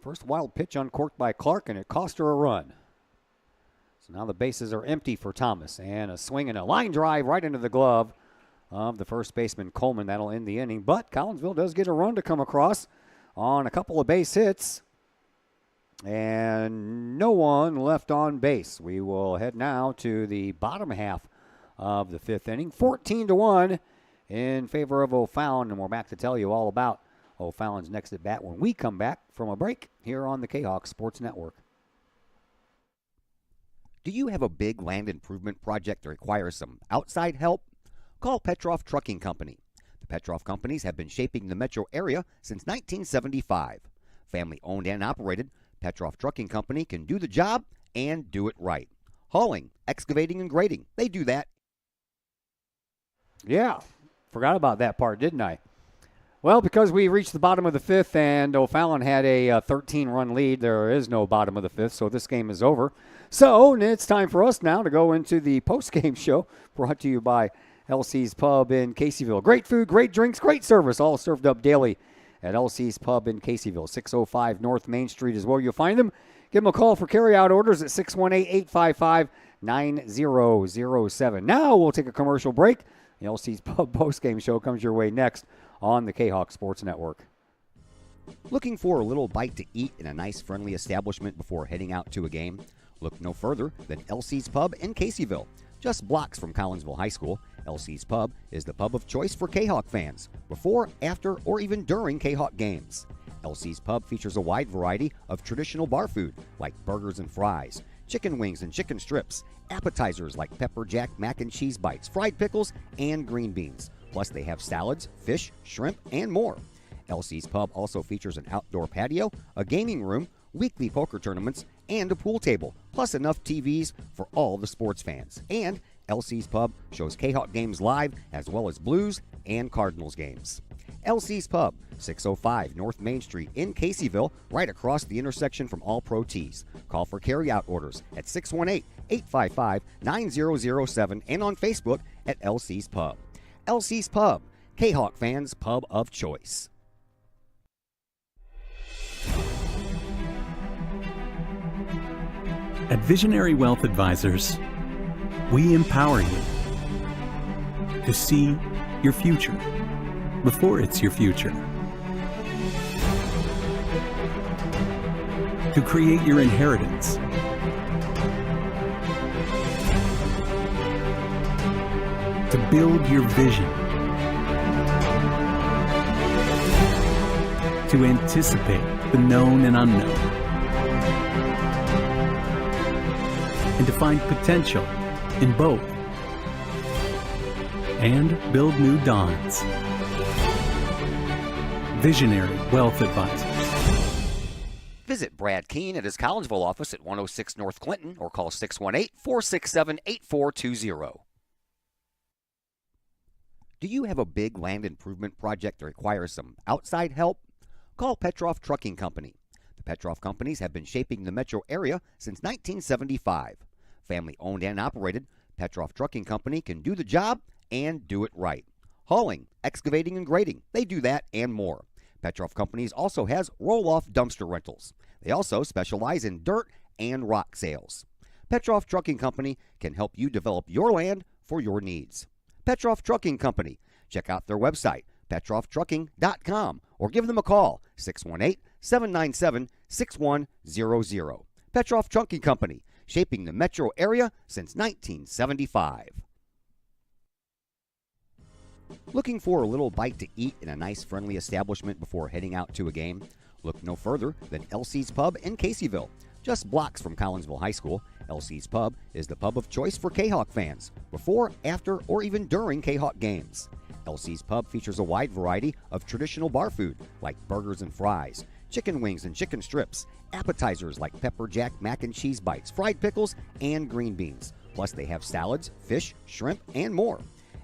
First wild pitch uncorked by Clark, and it cost her a run. So now the bases are empty for Thomas, and a swing and a line drive right into the glove of the first baseman Coleman. That'll end the inning, but Collinsville does get a run to come across on a couple of base hits, and no one left on base. We will head now to the bottom half of the 5th inning. 14-1 in favor of O'Fallon, and we're back to tell you all about O'Fallon's next at bat when we come back from a break here on the Kahok Sports Network. Do you have a big land improvement project that requires some outside help? Call Petroff Trucking Company. The Petroff Companies have been shaping the metro area since 1975. Family owned and operated, Petroff Trucking Company can do the job and do it right. Hauling, excavating, and grading, they do that. Yeah, forgot about that part, didn't I? Well, because we reached the bottom of the 5th and O'Fallon had a 13-run lead, there is no bottom of the 5th, so this game is over. So it's time for us now to go into the post-game show brought to you by LC's Pub in Caseyville. Great food, great drinks, great service, all served up daily at LC's Pub in Caseyville. 605 North Main Street is where you'll find them. Give them a call for carry-out orders at 618-855-9007. Now we'll take a commercial break. The LC's Pub post-game show comes your way next on the Kahok Sports Network. Looking for a little bite to eat in a nice, friendly establishment before heading out to a game? Look no further than LC's Pub in Caseyville. Just blocks from Collinsville High School, LC's Pub is the pub of choice for Kahok fans, before, after, or even during Kahok games. LC's Pub features a wide variety of traditional bar food like burgers and fries, chicken wings and chicken strips, appetizers like pepper jack mac and cheese bites, fried pickles, and green beans. Plus, they have salads, fish, shrimp, and more. LC's Pub also features an outdoor patio, a gaming room, weekly poker tournaments, and a pool table, plus enough TVs for all the sports fans. And LC's Pub shows Kahok games live, as well as Blues and Cardinals games. LC's Pub, 605 North Main Street in Caseyville, right across the intersection from All Pro Tees. Call for carry-out orders at 618-855-9007 and on Facebook at LC's Pub. LC's Pub, Kahok fans' pub of choice. At Visionary Wealth Advisors, we empower you to see your future before it's your future, to create your inheritance, to build your vision, to anticipate the known and unknown, and to find potential in both, and build new dawns. Visionary Wealth Advisors. Visit Brad Keene at his Collinsville office at 106 North Clinton or call 618-467-8420. Do you have a big land improvement project that requires some outside help? Call Petroff Trucking Company. The Petroff Companies have been shaping the metro area since 1975. Family owned and operated, Petroff Trucking Company can do the job and do it right. Hauling, excavating, and grading, they do that and more. Petroff Companies also has roll-off dumpster rentals. They also specialize in dirt and rock sales. Petroff Trucking Company can help you develop your land for your needs. Petroff Trucking Company. Check out their website, petrofftrucking.com, or give them a call, 618-797-6100. Petroff Trunking Company, shaping the metro area since 1975. Looking for a little bite to eat in a nice, friendly establishment before heading out to a game? Look no further than LC's Pub in Caseyville. Just blocks from Collinsville High School, LC's Pub is the pub of choice for Kahok fans, before, after, or even during Kahok games. LC's Pub features a wide variety of traditional bar food like burgers and fries, chicken wings and chicken strips, appetizers like pepper jack mac and cheese bites, fried pickles, and green beans. Plus they have salads, fish, shrimp, and more.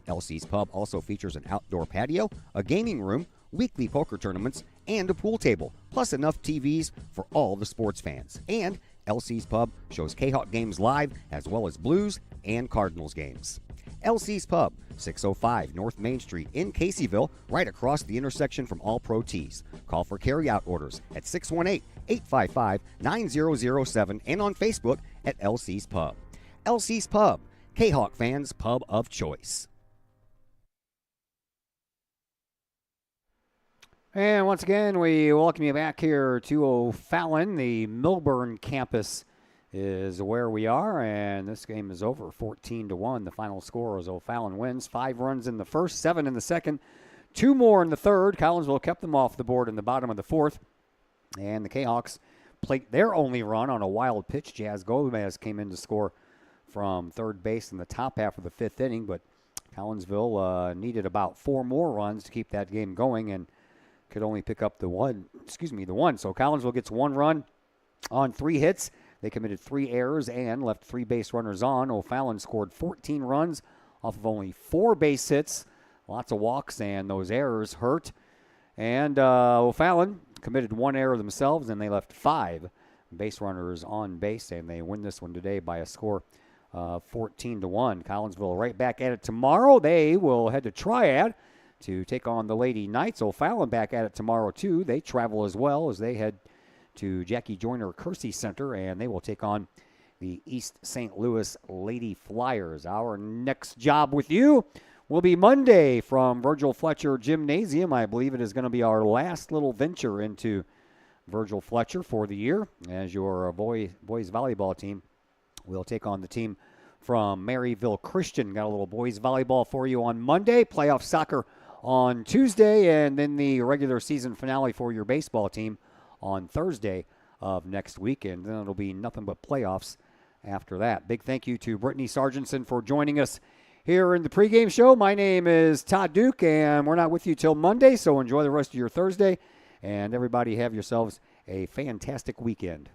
LC's Pub also features an outdoor patio, a gaming room, weekly poker tournaments, and a pool table, plus enough TVs for all the sports fans. And LC's Pub shows Kahok games live as well as Blues and Cardinals games. LC's Pub, 605 North Main Street in Caseyville, right across the intersection from All Pro Tees. Call for carry-out orders at 618-855-9007 and on Facebook at LC's Pub. LC's Pub, Kahok fans' pub of choice. And once again, we welcome you back here to O'Fallon. The Millburn campus is where we are, and this game is over 14-1. The final score is O'Fallon wins. 5 runs in the first, 7 in the second, 2 more in the third. Collinsville kept them off the board in the bottom of the fourth, and the Kahawks played their only run on a wild pitch. Jazz Gomez came in to score from third base in the top half of the fifth inning, but Collinsville needed about 4 more runs to keep that game going, and could only pick up the one. So Collinsville gets 1 run on 3 hits. They committed 3 errors and left 3 base runners on. O'Fallon scored 14 runs off of only 4 base hits. Lots of walks, and those errors hurt. And O'Fallon committed 1 error themselves, and they left 5 base runners on base, and they win this one today by a score of 14-1. Collinsville right back at it tomorrow. They will head to Triad to take on the Lady Knights. O'Fallon back at it tomorrow, too. They travel as well as they head to Jackie Joyner Kersey Center, and they will take on the East St. Louis Lady Flyers. Our next job with you will be Monday from Virgil Fletcher Gymnasium. I believe it is going to be our last little venture into Virgil Fletcher for the year, as your boys volleyball team will take on the team from Maryville Christian. Got a little boys volleyball for you on Monday, playoff soccer on Tuesday, and then the regular season finale for your baseball team on Thursday of next week, and then it'll be nothing but playoffs after that. Big thank you to Brittany Sargentson for joining us here in the pregame show. My name is Todd Duke, and we're not with you till Monday, so enjoy the rest of your Thursday, and everybody have yourselves a fantastic weekend.